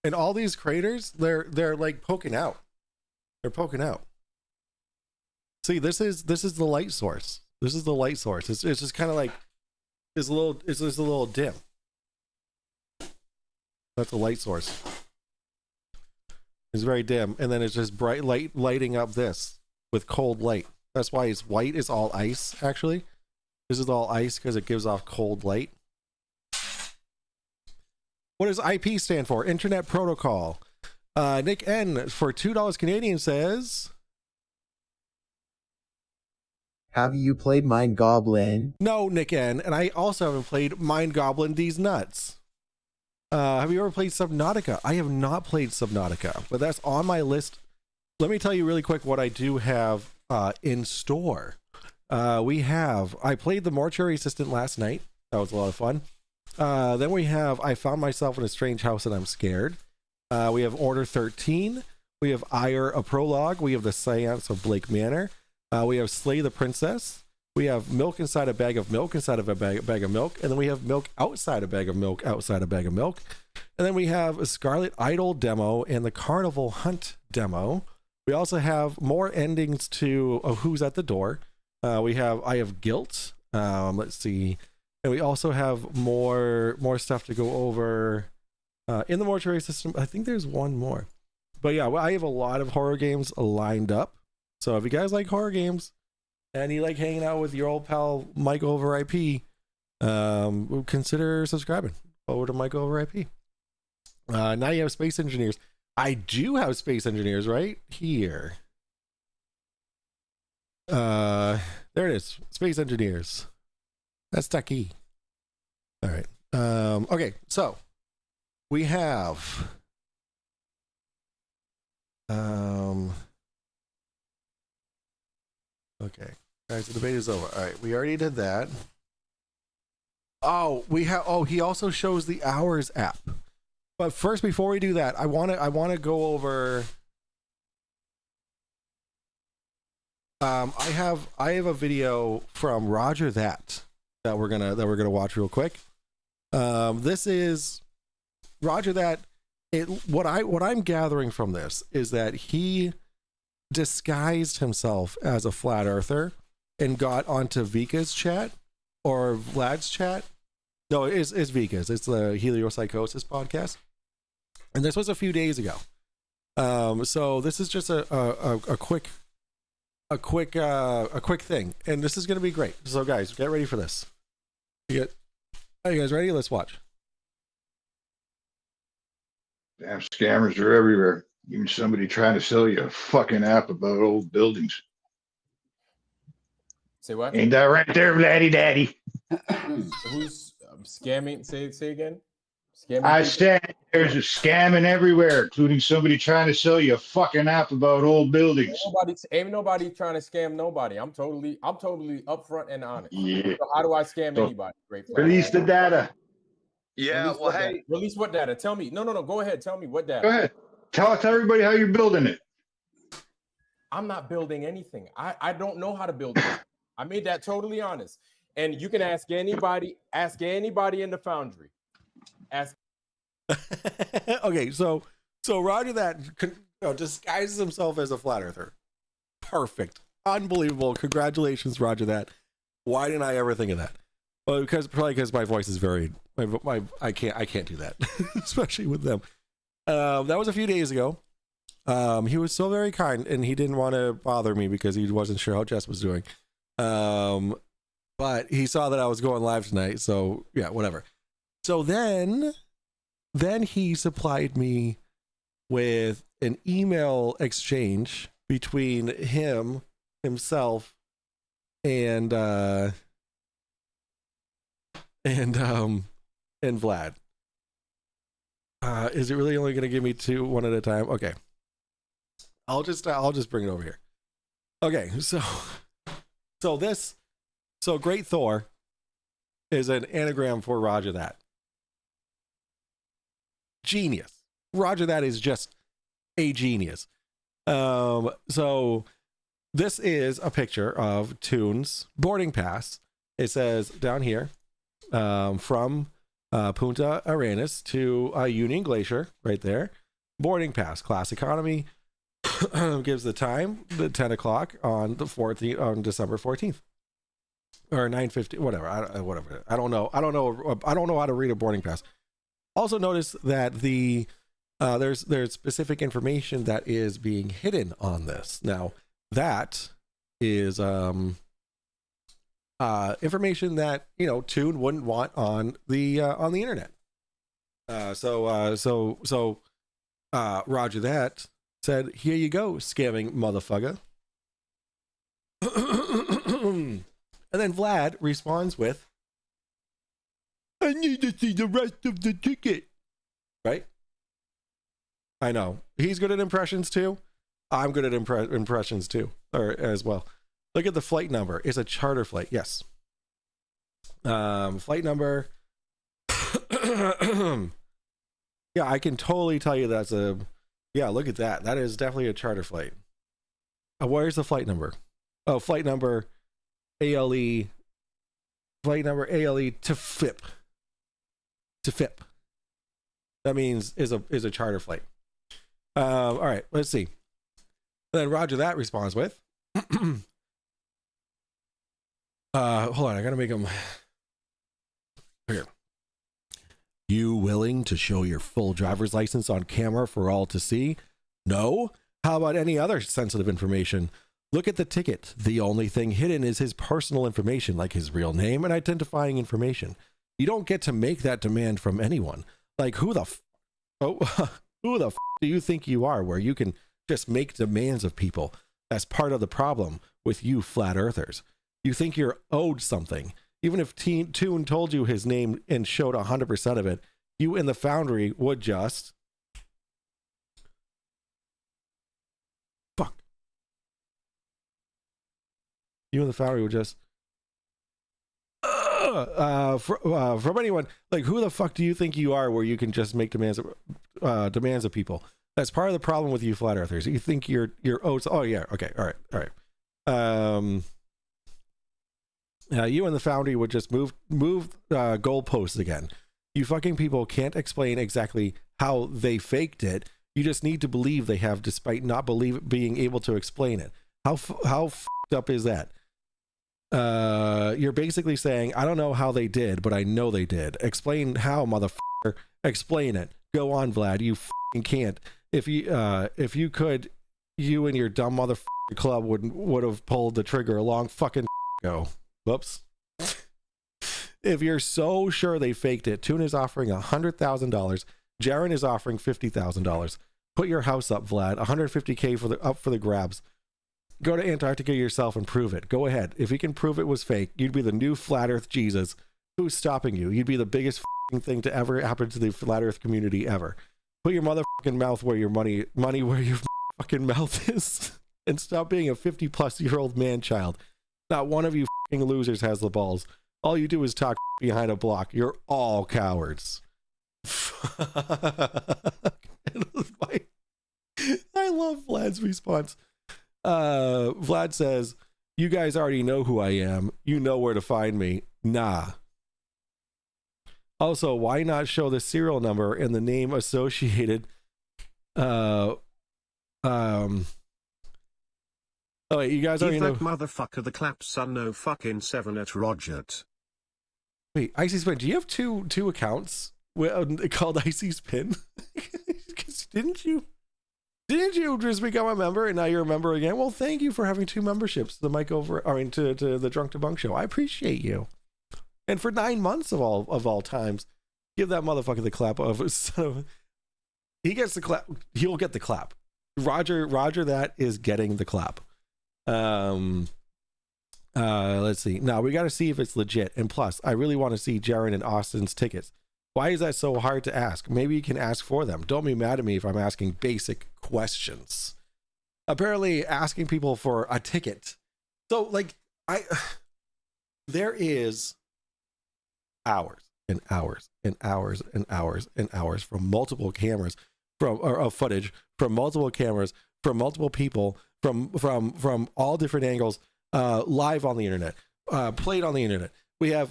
And all these craters, they're like poking out. They're poking out. See, this is the light source. This is the light source. It's just kind of like it's just a little dim. That's the light source. It's very dim, and then it's just bright light lighting up this with cold light. That's why it's white. It's all ice, actually. This is all ice because it gives off cold light. What does IP stand for? Internet Protocol. Nick N for $2 Canadian says,
have you played Mind Goblin?
no, Nick N, and I also haven't played Mind Goblin These Nuts. Have you ever played Subnautica? I have not played Subnautica, but that's on my list. Let me tell you really quick what I do have in store. I played the Mortuary Assistant last night. That was a lot of fun. Then I found myself in a strange house and I'm scared. We have Order 13. We have Ire, a prologue. We have the Seance of Blake Manor. We have Slay the Princess. We have milk inside a bag of milk inside of a bag of milk. And then we have milk outside a bag of milk outside a bag of milk. And then we have a Scarlet Idol demo and the Carnival Hunt demo. We also have more endings to Who's at the Door. I have Guilt. Let's see. And we also have more stuff to go over in the Mortuary System. I think there's one more. But yeah, I have a lot of horror games lined up. So if you guys like horror games, and you like hanging out with your old pal Mike over IP, consider subscribing over to Mike over IP. Now you have Space Engineers. I do have Space Engineers right here. There it is. Space Engineers. That's the key. All right. Okay, so we have okay. Guys, the debate is over. All right, we already did that. He also shows the Hours app. But first, before we do that, I want to go over I have a video from Roger that we're gonna watch real quick. This is Roger that. What I'm gathering from this is that he disguised himself as a flat earther and got onto Vika's chat or Vlad's chat. No, it's Vika's. It's the Heliopsychosis podcast, and this was a few days ago. So this is just a quick thing, and this is going to be great. So guys, get ready for this. Are you guys ready? Let's watch.
Damn scammers are everywhere. Even somebody trying to sell you a fucking app about old buildings.
Say what?
Ain't that right there, Vladdy Daddy?
Who's scamming? Say again. Scamming.
I said there's a scamming everywhere, including somebody trying to sell you a fucking app about old buildings.
Ain't nobody trying to scam nobody. I'm totally upfront and honest.
Yeah.
So how do I scam anybody? Great.
Release the data.
Yeah. Well, hey.
Release what data? Tell me. No. Go ahead. Tell me what data.
Go ahead. Tell everybody how you're building it.
I'm not building anything. I don't know how to build it. I made that totally honest. And you can ask anybody in the Foundry. Ask.
Okay, so Roger that disguises himself as a flat earther. Perfect. Unbelievable. Congratulations, Roger that. Why didn't I ever think of that? Well, probably because my voice is very I can't do that, especially with them. That was a few days ago. He was so very kind, and he didn't want to bother me because he wasn't sure how Jess was doing. But he saw that I was going live tonight, so yeah, whatever. So then he supplied me with an email exchange between himself and Vlad. Is it really only going to give me one at a time? Okay. I'll just bring it over here. Okay, so Great Thor is an anagram for Roger that. Genius. Roger that is just a genius. So this is a picture of Toon's boarding pass. It says down here, from Punta Arenas to Union Glacier, right there. Boarding pass, class economy. gives the time, the 10 o'clock on the 14th, on December 14th, or 9:50, whatever. Whatever. I don't know how to read a boarding pass. Also notice that there's specific information that is being hidden on this. Now that is information that Toon wouldn't want on the internet. So Roger that said, here you go, scamming motherfucker. And then Vlad responds with, I need to see the rest of the ticket. Right? I know. He's good at impressions too. I'm good at impressions too, or as well. Look at the flight number. It's a charter flight. Yes. Flight number. Yeah, I can totally tell you that's a. Yeah, look at that. That is definitely a charter flight. Where's the flight number? Oh, flight number ALE. Flight number ALE to FIP. To FIP. That means is a charter flight. All right, let's see. And then Roger that responds with. Hold on, I gotta make them here. You willing to show your full driver's license on camera for all to see? No? How about any other sensitive information? Look at the ticket. The only thing hidden is his personal information, like his real name and identifying information. You don't get to make that demand from anyone. Like who the do you think you are, where you can just make demands of people? That's part of the problem with you flat earthers. You think you're owed something. Even if Toon told you his name and showed 100% of it, you in the Foundry would just from anyone, like who the fuck do you think you are, where you can just make demands of people? That's part of the problem with you flat earthers. You think you're owed. Oh yeah, okay, all right. You and the Foundry would just move goalposts again. You fucking people can't explain exactly how they faked it. You just need to believe they have, despite not being able to explain it. How fucked up is that? You're basically saying, I don't know how they did, but I know they did. Explain how, motherfucker. Explain it. Go on, Vlad. You fucking can't. If you could, you and your dumb motherfucker club would have pulled the trigger a long fucking ago. Whoops. If you're so sure they faked it, Toon is offering $100,000. Jaren is offering $50,000. Put your house up, Vlad. $150K up for the grabs. Go to Antarctica yourself and prove it. Go ahead. If we can prove it was fake, you'd be the new flat Earth Jesus. Who's stopping you? You'd be the biggest thing to ever happen to the flat Earth community ever. Put your motherfucking mouth where your money where your fucking mouth is, and stop being a 50-plus-year-old man-child. Not one of you fucking losers has the balls. All you do is talk behind a block. You're all cowards. I love Vlad's response. Vlad says, you guys already know who I am. You know where to find me. Nah. Also, why not show the serial number and the name associated? Oh wait, you guys already know.
Motherfucker the clap son no fucking 7 at Rogert.
Wait, Icy Spin, do you have two accounts called Icy Spin? Didn't you just become a member and now you're a member again? Well, thank you for having 2 memberships to the Drunk Debunk show. I appreciate you. And for 9 months of all times, give that motherfucker the clap of he gets the clap. He'll get the clap. Roger that is getting the clap. Let's see. Now we got to see if it's legit. And plus, I really want to see Jaren and Austin's tickets. Why is that so hard to ask? Maybe you can ask for them. Don't be mad at me if I'm asking basic questions. Apparently, asking people for a ticket. So, like, there is hours and hours and hours and hours and hours from multiple cameras, of footage from multiple cameras, from multiple people, from all different angles, live on the internet, played on the internet. We have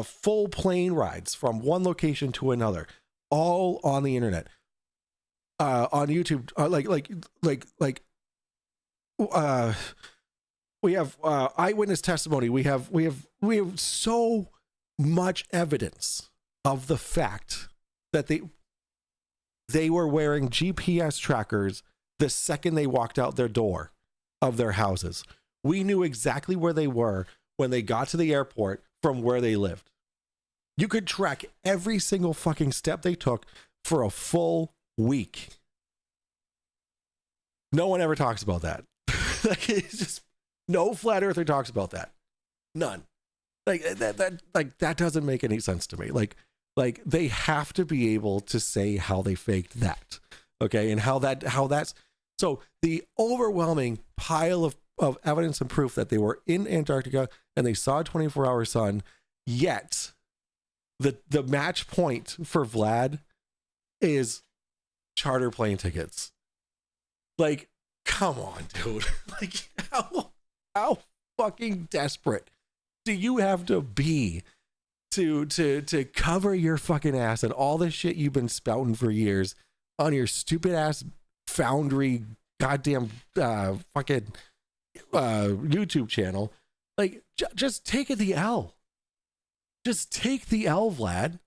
full plane rides from one location to another, all on the internet. on YouTube, we have eyewitness testimony. We have so much evidence of the fact that they were wearing GPS trackers the second they walked out their door of their houses. We knew exactly where they were when they got to the airport from where they lived. You could track every single fucking step they took for a full week. No one ever talks about that. Like, it's just no flat earther talks about that. None. Like that doesn't make any sense to me. Like they have to be able to say how they faked that. Okay, and how that's so the overwhelming pile of evidence and proof that they were in Antarctica and they saw a 24-hour sun, yet the match point for Vlad is charter plane tickets. Like, come on, dude. Like, how fucking desperate do you have to be to cover your fucking ass and all the shit you've been spouting for years on your stupid ass Foundry goddamn fucking YouTube channel? Like, just take the L. Just take the L, Vlad.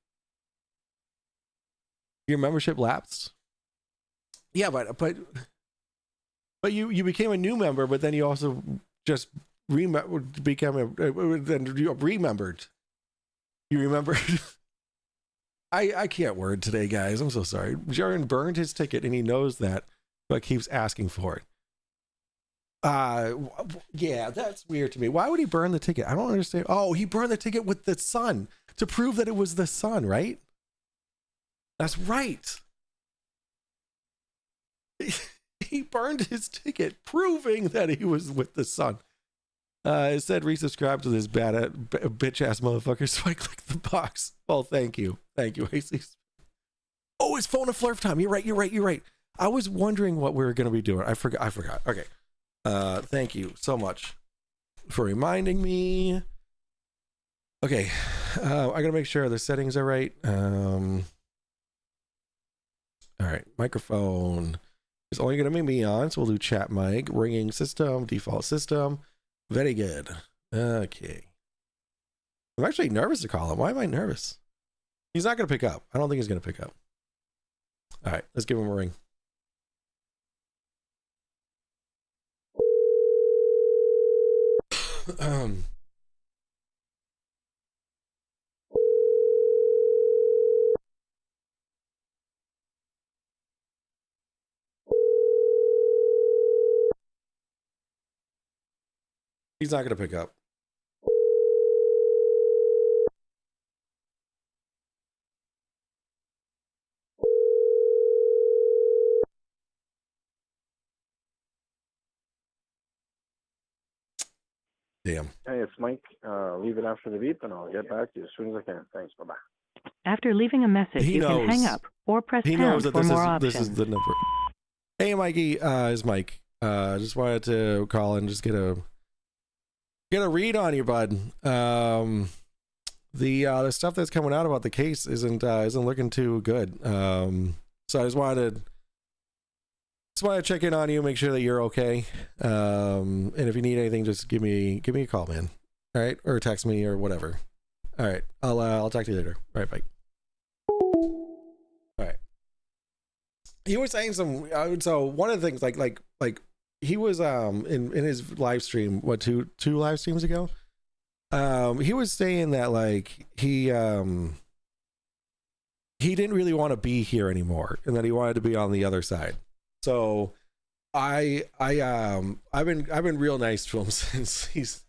Your membership lapsed. Yeah, but you became a new member, but then you also just remembered. You remembered. I can't word today, guys. I'm so sorry. Jaron burned his ticket and he knows that, but keeps asking for it. Yeah, that's weird to me. Why would he burn the ticket? I don't understand. Oh, he burned the ticket with the sun to prove that it was the sun, right? That's right. He burned his ticket proving that he was with the sun. It said resubscribe to this bitch ass motherfucker, so I clicked the box. Well, thank you, AliasTees. Oh, it's phone a flurf time. You're right. I was wondering what we were gonna be doing. I forgot. Okay. Thank you so much for reminding me. Okay, I gotta make sure the settings are right. All right, microphone is only gonna be me on, so we'll do chat mic, ringing system, default system. Very good. Okay. I'm actually nervous to call him. Why am I nervous? He's not gonna pick up. I don't think he's gonna pick up. All right, let's give him a ring. He's not going to pick up. Damn.
Hey, it's Mike. Leave it after the beep and I'll get back to you as soon as I can. Thanks. Bye-bye.
After leaving a message, you can hang up or press pound for more options.
This is the number. Hey, Mikey. It's Mike. Just wanted to call and just get a read on you, bud. The stuff that's coming out about the case isn't looking too good. So I just wanted to check in on you, make sure that you're okay. And if you need anything, just give me a call, man. All right, or text me or whatever. All right, I'll talk to you later. All right, bye. All right. He was saying some. So one of the things, like he was in his live stream, what, two live streams ago, he was saying that like he didn't really want to be here anymore and that he wanted to be on the other side. So I've been real nice to him since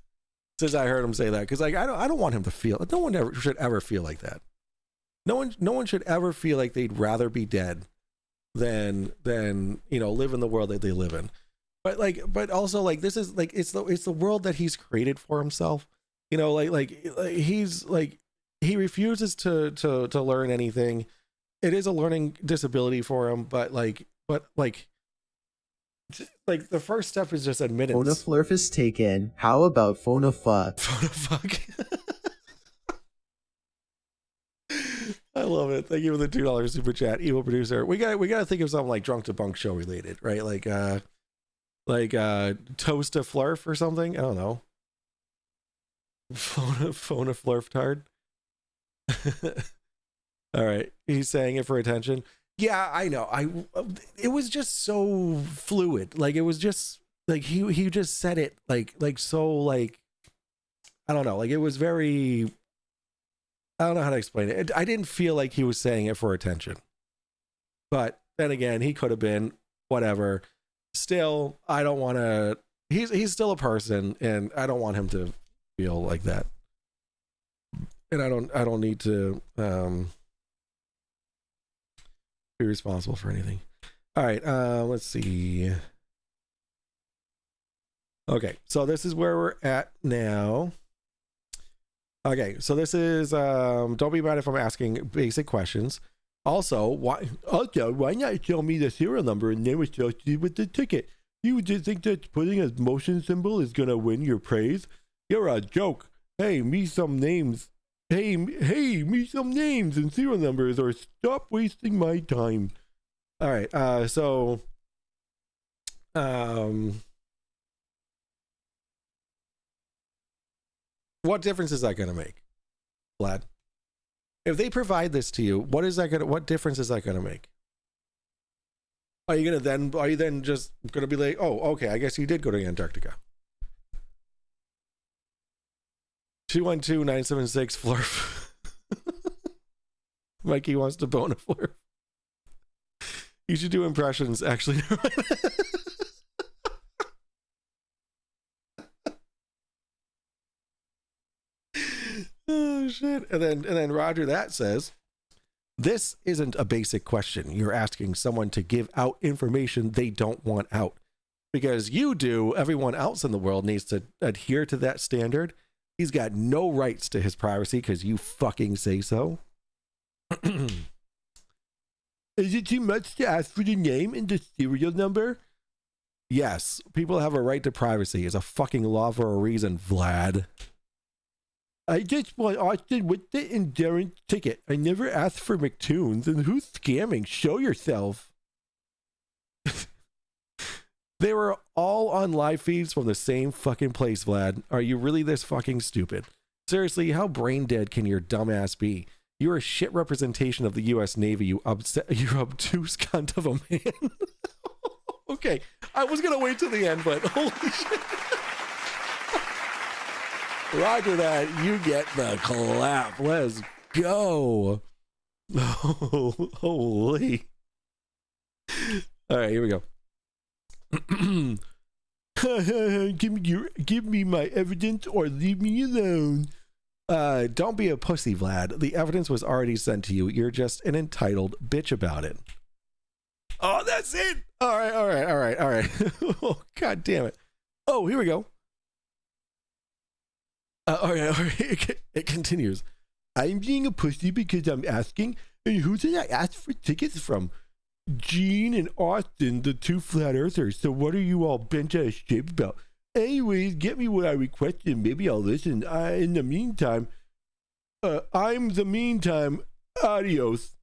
I heard him say that, because like I don't want him to feel, no one should ever feel like that. No one should ever feel like they'd rather be dead than live in the world that they live in. But also like this is like it's the world that he's created for himself. He's like he refuses to learn anything. It is a learning disability for him, but the first step is just admittance.
Phone a flurf is taken. How about phone a fuck?
Phone a fuck. love it. Thank you for the $2 super chat, evil producer. We got to think of something like Drunk Debunk show related, right? Like Toast a Flurf or something. I don't know. Phone a Flurftard. All right, he's saying it for attention. Yeah, I know. It was just so fluid. Like it was just like he just said it like so like I don't know. Like it was very. I don't know how to explain it. I didn't feel like he was saying it for attention. But then again, he could have been whatever. Still, I don't want to. He's still a person, and I don't want him to feel like that. And I don't need to be responsible for anything. All right, let's see. Okay, so this is where we're at now. Okay, so this is don't be mad if I'm asking basic questions. Also, why not tell me the serial number and name associated with the ticket? You just think that putting a motion symbol is gonna win your praise? You're a joke. Hey, me some names. Hey, me some names and serial numbers, or stop wasting my time. All right, so what difference is that going to make, Vlad? If they provide this to you, what difference is that going to make? Are you then just going to be like, oh, okay, I guess you did go to Antarctica. 212-976 Flurf. Mikey wants to bone a Flurf. You should do impressions, actually. Oh shit. And then Roger that says, this isn't a basic question. You're asking someone to give out information they don't want out. Because you do, everyone else in the world needs to adhere to that standard. He's got no rights to his privacy because you fucking say so. Is it too much to ask for the name and the serial number? Yes, people have a right to privacy. It's a fucking law for a reason, Vlad. I just want Austin with the endurance ticket. I never asked for McToons. And who's scamming? Show yourself. They were all on live feeds from the same fucking place, Vlad. Are you really this fucking stupid? Seriously, how brain dead can your dumbass be? You're a shit representation of the U.S. Navy, you obtuse cunt of a man. Okay, I was going to wait till the end, but holy shit. Roger that, you get the clap. Let's go. Oh, holy. All right, here we go. Give me my evidence or leave me alone. Don't be a pussy, Vlad. The evidence was already sent to you. You're just an entitled bitch about it. Oh, that's it. All right. Oh, god damn it. Oh, here we go. All right. It continues. I'm being a pussy because I'm asking, and who did I ask for tickets from? Gene and Austin, the two flat earthers. So what are you all bent out of shape about? Anyways, get me what I requested. Maybe I'll listen. In the meantime, adios.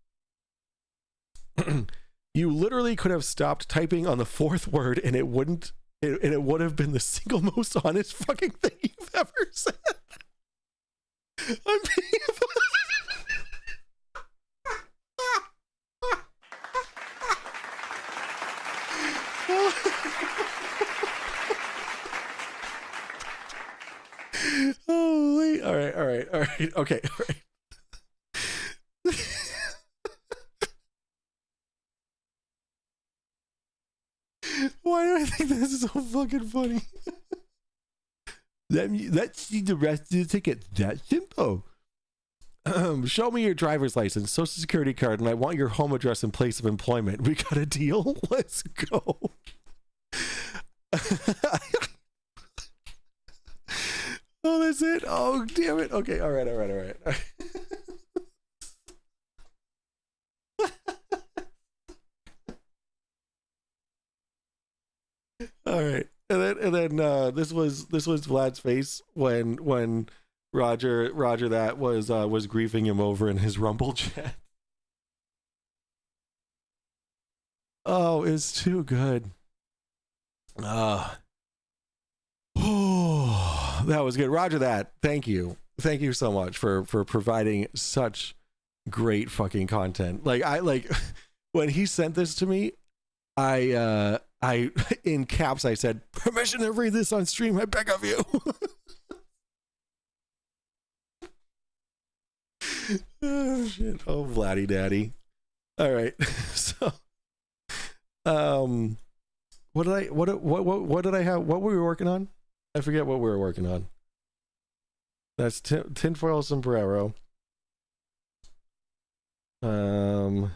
You literally could have stopped typing on the fourth word, and it would have been the single most honest fucking thing you've ever said. I'm being holy. All right. Okay, all right. Why do I think this is so fucking funny? Let's see the rest of the ticket. That simple. Show me your driver's license, social security card, and I want your home address and place of employment. We got a deal? Let's go. Oh, that's it? Oh, damn it. Okay, all right. All right. And then this was Vlad's face when Roger that was griefing him over in his Rumble chat. Oh, it's too good. Oh, that was good. Roger that. Thank you. Thank you so much for providing such great fucking content. Like when he sent this to me, I in caps I said, permission to read this on stream, I beg of you. Oh shit. Oh Vladdy Daddy. All right. So what did I have? What were we working on? I forget what we were working on. That's tinfoil sombrero. I don't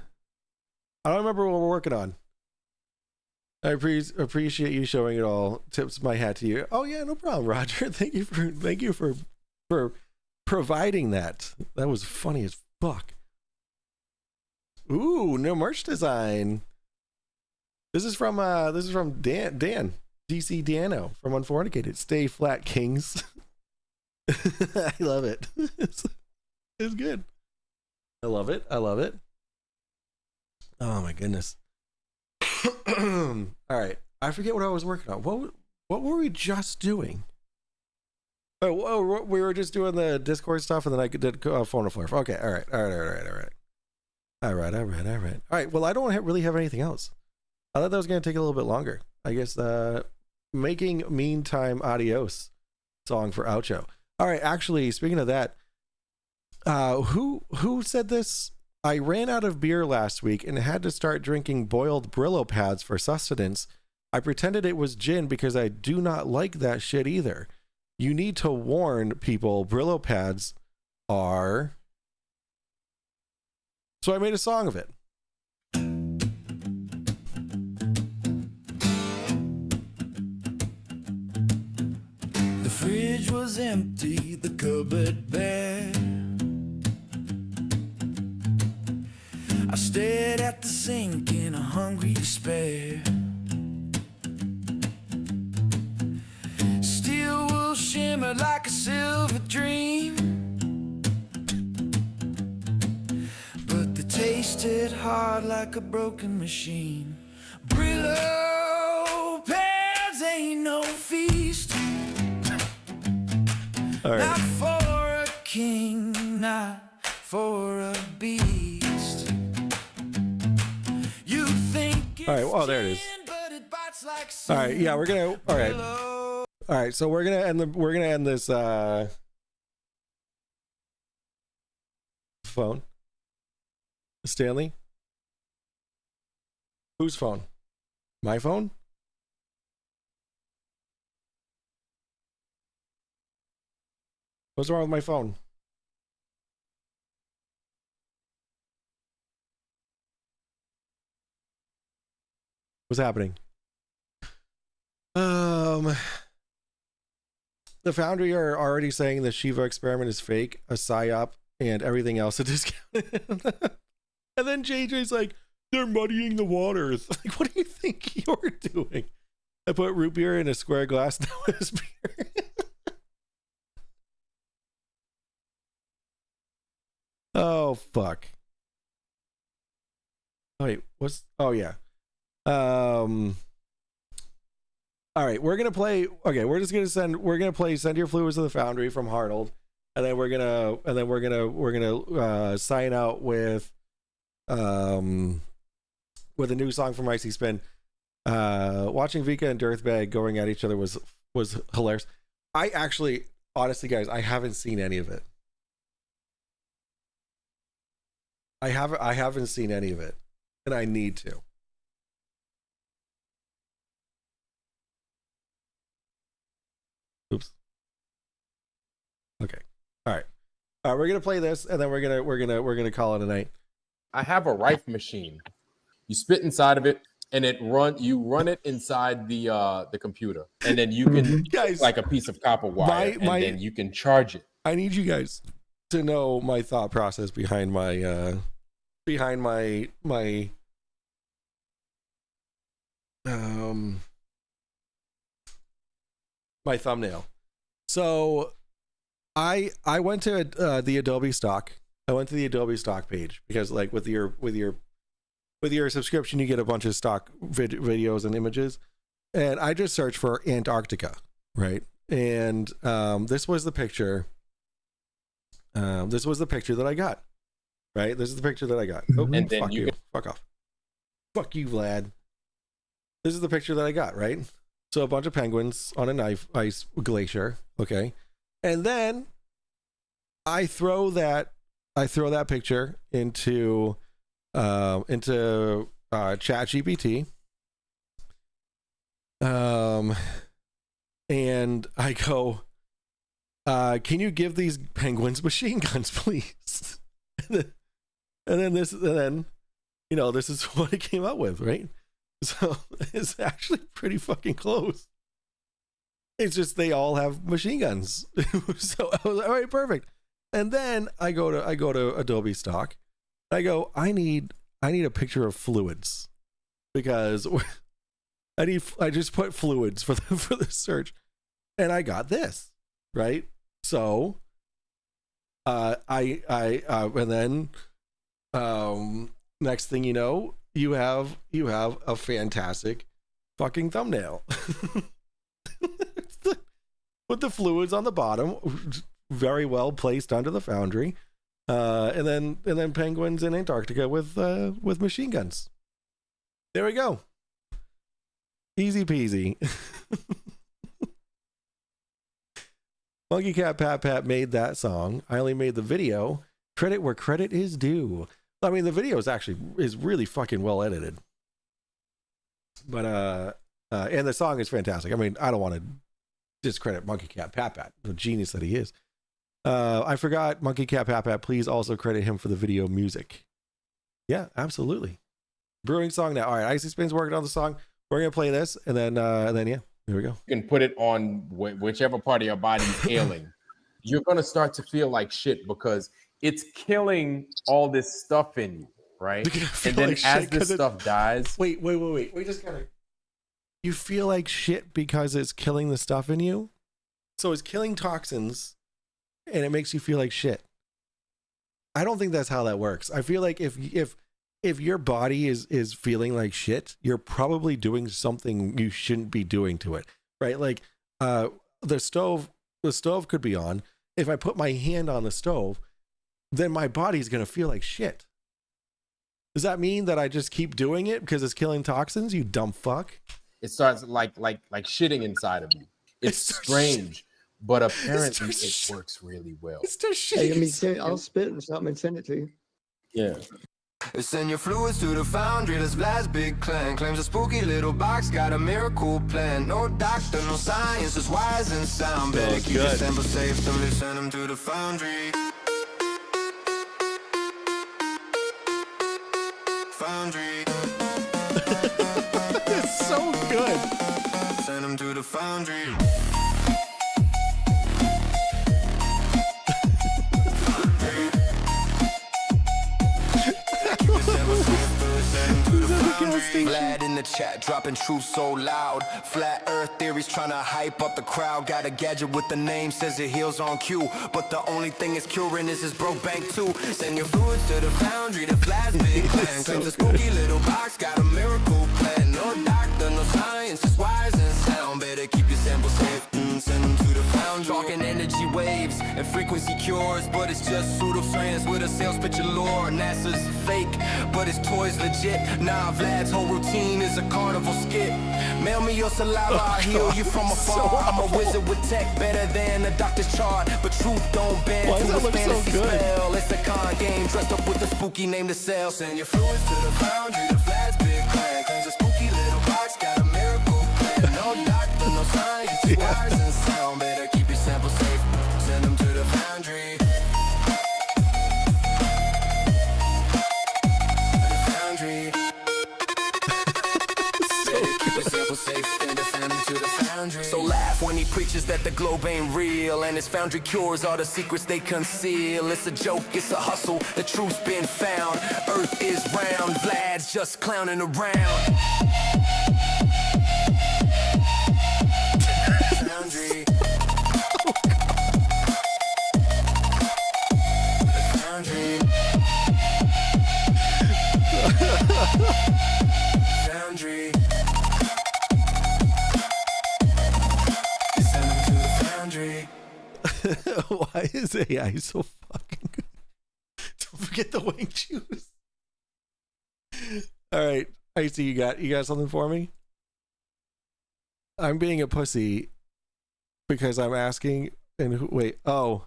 remember what we're working on. I appreciate you showing it all. Tips my hat to you. Oh yeah, no problem, Roger. Thank you for providing that. That was funny as fuck. Ooh, no merch design. This is from Dan DC Dano from Unfornicated. Stay flat, kings. I love it. It's good. I love it. I love it. Oh my goodness. All right. I forget what I was working on. What were we just doing? Oh, we were just doing the Discord stuff, and then I did phone a flare. Okay. All right. All right. Well, I don't really have anything else. I thought that was going to take a little bit longer. I guess making meantime adios song for outro. All right. Actually, speaking of that, who said this? I ran out of beer last week and had to start drinking boiled Brillo pads for sustenance. I pretended it was gin because I do not like that shit either. You need to warn people Brillo pads are... So I made a song of it.
The fridge was empty, the cupboard bare. I stared at the sink in a hungry despair. Steel wool shimmered like a silver dream, but they tasted hard like a broken machine. Brillo pads ain't no feast.
All right.
Not for a king, not for a beast. You think
All right. Oh, there it is. All right. Yeah, we're gonna. All right. All right. So we're gonna end this phone. Stanley. Whose phone? My phone? What's wrong with my phone? What's happening? The Foundry are already saying the Shiva experiment is fake, a psyop, and everything else a discount. And then JJ's like, they're muddying the waters. Like, what do you think you're doing? I put root beer in a square glass. Now it's beer. Oh fuck. Wait, what's? Oh yeah. All right, we're gonna play. Okay, we're gonna play "Send Your Fluids to the Foundry" from Harnold, and then we're gonna sign out with a new song from Icy Spin. Watching Vika and Dirtbag going at each other was hilarious. I actually, honestly, guys, I haven't seen any of it. I haven't seen any of it, and I need to. Oops. Okay. All right. We're gonna play this, and then we're gonna call it a night.
I have a Rife machine. You spit inside of it, and you run it inside the computer, and then you can
guys,
like a piece of copper wire, and then you can charge it.
I need you guys to know my thought process behind my my thumbnail. So I went to the Adobe stock. I went to the Adobe stock page because, like, with your with your subscription, you get a bunch of stock videos and images. And I just searched for Antarctica, right? And this was the picture. This was the picture that I got, right? This is the picture that I got. Oh,
and then
fuck you. Fuck off. Fuck you, Vlad. This is the picture that I got, right? So a bunch of penguins on an ice glacier, okay? And then I throw that picture into ChatGPT. And I go, can you give these penguins machine guns, please? and then this is what it came up with, right? So it's actually pretty fucking close. It's just they all have machine guns. So I was like, all right, perfect. And then I go to Adobe Stock. I go, I need a picture of fluids, because I just put fluids for the search, and I got this, right? So and then next thing you know, you have a fantastic fucking thumbnail with the fluids on the bottom, very well placed under the foundry, and then penguins in Antarctica with machine guns. There we go. Easy peasy. Monkey Cat Pat Pat made that song. I only made the video. Credit where credit is due. I mean, the video is really fucking well edited. But and the song is fantastic. I mean, I don't want to discredit Monkey Cat Pat Pat, the genius that he is. I forgot Monkey Cat Pat Pat. Please also credit him for the video music. Yeah, absolutely. Brewing song now. All right, Icy Spin's working on the song. We're gonna play this, and then yeah, here we go.
You can put it on whichever part of your body is ailing. You're gonna start to feel like shit because it's killing all this stuff in you, right? And then as this stuff dies,
wait. We just gotta. You feel like shit because it's killing the stuff in you. So it's killing toxins, and it makes you feel like shit. I don't think that's how that works. I feel like if your body is feeling like shit, you're probably doing something you shouldn't be doing to it, right? Like the stove could be on. If I put my hand on the stove, then my body's gonna feel like shit. Does that mean that I just keep doing it because it's killing toxins? You dumb fuck.
It starts like shitting inside of you. It's strange, but apparently it works really well.
Hey, I'll spit and something and send it to you.
Yeah.
Send your fluids to the foundry. This Vlad's big clan claims a spooky little box got a miracle plan. No doctor, no science, just wise and sound. Better keep your sample safe, so they send them to the foundry. Foundry.
It's so good.
Send them to the foundry. Vlad in the chat, dropping truth so loud. Flat earth theories trying to hype up the crowd. Got a gadget with the name, says it heals on cue. But the only thing it's curing is his broke bank too. Send your fluids to the foundry, the Vlad's big plan. Claims a spooky little box, got a miracle plan. No doctor, no science, just wise and sound. Better keep your samples safe, send them to the foundry. Talking energy waves and frequency cures, but it's just pseudoscience with a sales pitch allure. NASA's fake, but his toy's legit. Nah, Vlad's whole routine is a carnival skit. Mail me your saliva, I'll heal you from afar. I'm a wizard with tech, better than a doctor's chart. But truth don't bend to a fantasy spell. It's a con game, dressed up with a spooky name to sell. Send your fluids to the foundry, the Vlad's big plan. Claims a spooky little box, got a miracle plan. No doctor, no science, just wise and sound. Better keep your samples safe, send them to the foundry. So laugh when he preaches that the globe ain't real, and his foundry cures all the secrets they conceal. It's a joke, it's a hustle, the truth's been found. Earth is round, Vlad's just clowning around. Foundry. Foundry.
His AI is so fucking good. Don't forget the wing juice. All right, I see you got something for me. I'm being a pussy because I'm asking. And wait, oh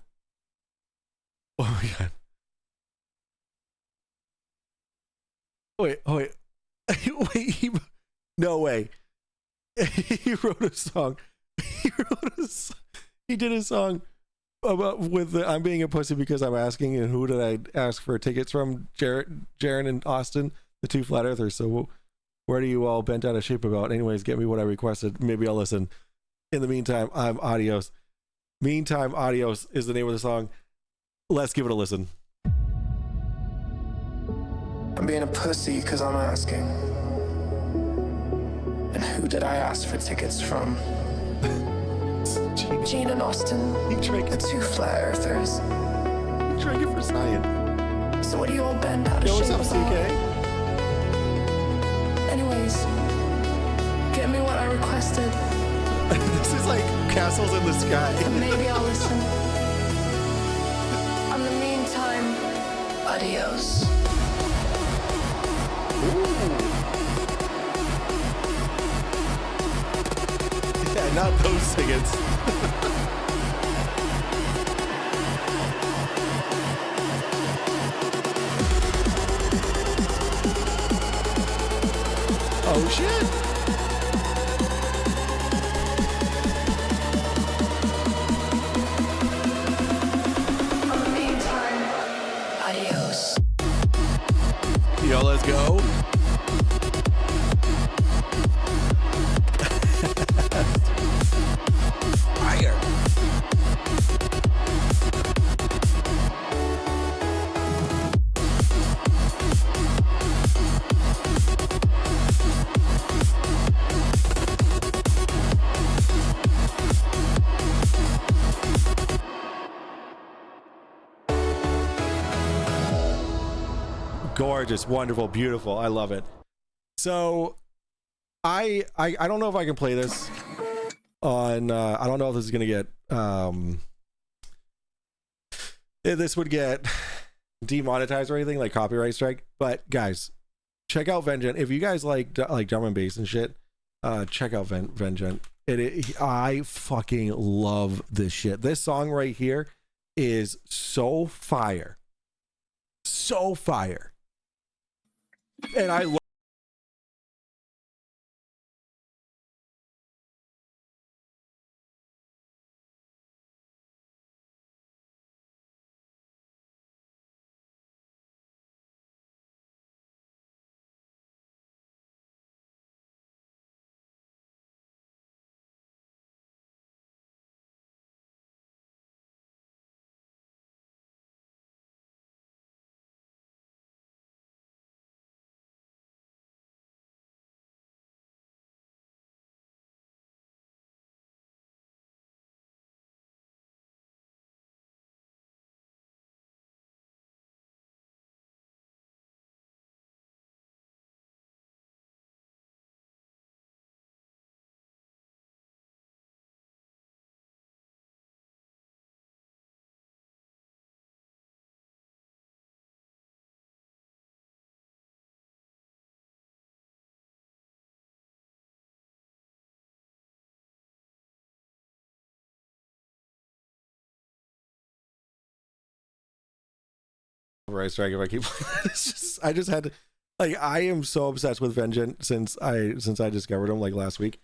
my god. Wait, wait, no way. He wrote a song. He did a song about I'm being a pussy because I'm asking, and who did I ask for tickets from? Jaren and Austin, the two flat earthers. So what are you all bent out of shape about? Anyways, get me what I requested. Maybe I'll listen. In the meantime, I'm Adios. Meantime, Adios is the name of the song. Let's give it a listen.
I'm being a pussy because I'm asking. And who did I ask for tickets from? Gene and Austin, the two flat earthers.
Drink it for science.
So what do you all bend out of
Yo, what's
shape
up,
about?
CK?
Anyways, get me what I requested.
This is like castles in the sky.
And maybe I'll listen. In the meantime, adios.
Yeah, not those tickets. Oh shit.
In the meantime, adios.
Yo, let's go. Fire. Gorgeous, wonderful, beautiful. I love it. So I don't know if I can play this on I don't know if this is gonna get this would get demonetized or anything, like copyright strike. But guys, check out Vengeance. If you guys like drum and bass and shit, check out Vengeance. I fucking love this shit. This song right here is so fire. So fire. And I love right strike if I keep playing. It's just I just had to, like, I am so obsessed with Vengeance since I discovered him like last week.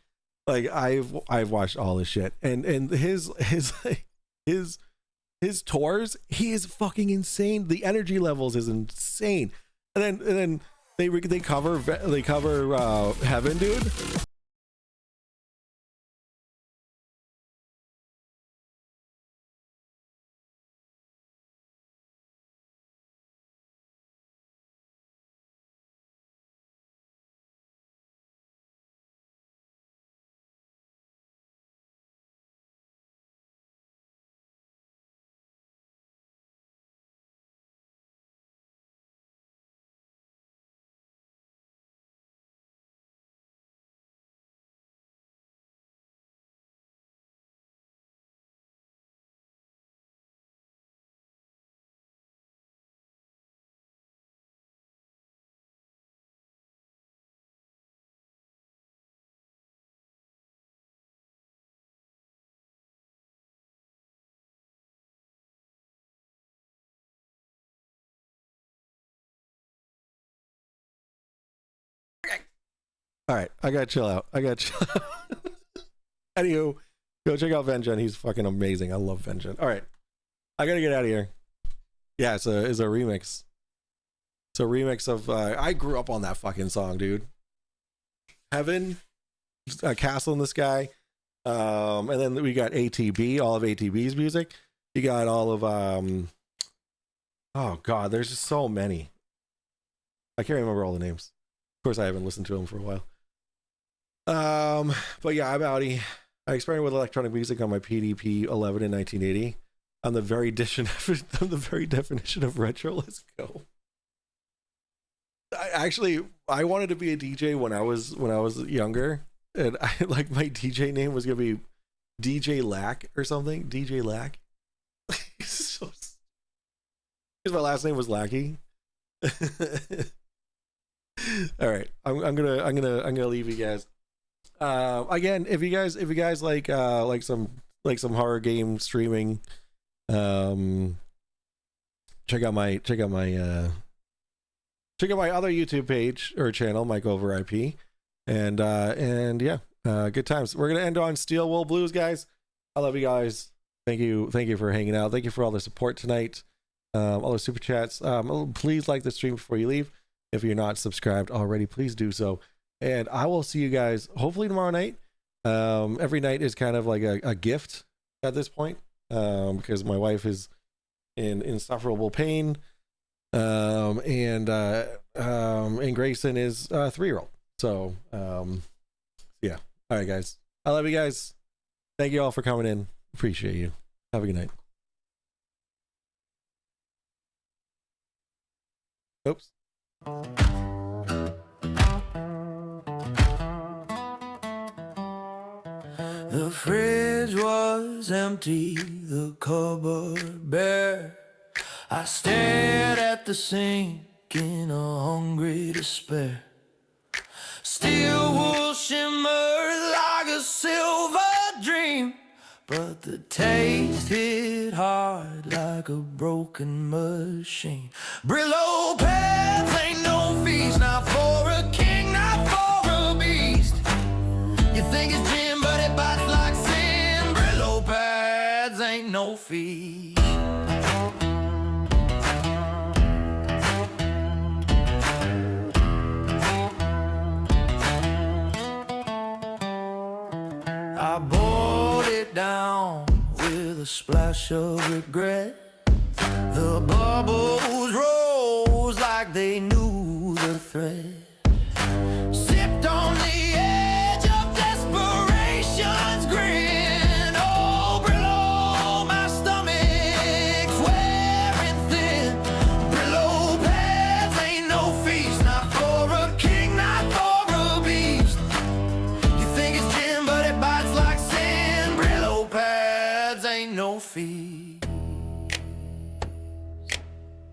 Like I've watched all this shit, and his tours, he is fucking insane. The energy levels is insane. And then they cover Heaven, dude. All right, I gotta chill out. Anywho, go check out Vengeance. He's fucking amazing. I love Vengeance. All right, I gotta get out of here. Yeah, it's a remix. It's a remix of. I grew up on that fucking song, dude. Heaven, Castle in the Sky, and then we got ATB, all of ATB's music. You got all of oh god, there's just so many. I can't remember all the names. Of course, I haven't listened to them for a while. But yeah, I'm outie. I experimented with electronic music on my PDP 11 in 1980. I'm the very definition of retro. Let's go. I wanted to be a DJ when I was younger, and I like my DJ name was gonna be DJ Lack or something. DJ Lack. Because my last name was Lackey. All right, I'm gonna leave you guys. Again, if you guys like some horror game streaming, check out my other YouTube page or channel, Mike Over IP, and yeah, good times. We're gonna end on Steel Wool Blues, guys. I love you guys. Thank you for hanging out. Thank you for all the support tonight. All the super chats. Please like the stream before you leave. If you're not subscribed already, please do so. And I will see you guys hopefully tomorrow night. Every night is kind of like a gift at this point, because my wife is in insufferable pain, and Grayson is a 3-year-old. So yeah. All right, guys. I love you guys. Thank you all for coming in. Appreciate you. Have a good night. Oops.
The fridge was empty, the cupboard bare. I stared at the sink in a hungry despair. Steel wool shimmered like a silver dream, but the taste hit hard like a broken machine. Brillo pads ain't no feast, not for a king, not for a beast. You think it's gin, but it bites like sin. Brillo pads ain't no feast. I boiled it down with a splash of regret. The bubbles rose like they knew the threat. Sipped on the edge of desperation's grin. Oh, Brillo, my stomach's wearing thin. Brillo pads ain't no feast, not for a king, not for a beast. You think it's gin, but it bites like sin. Brillo pads ain't no feast.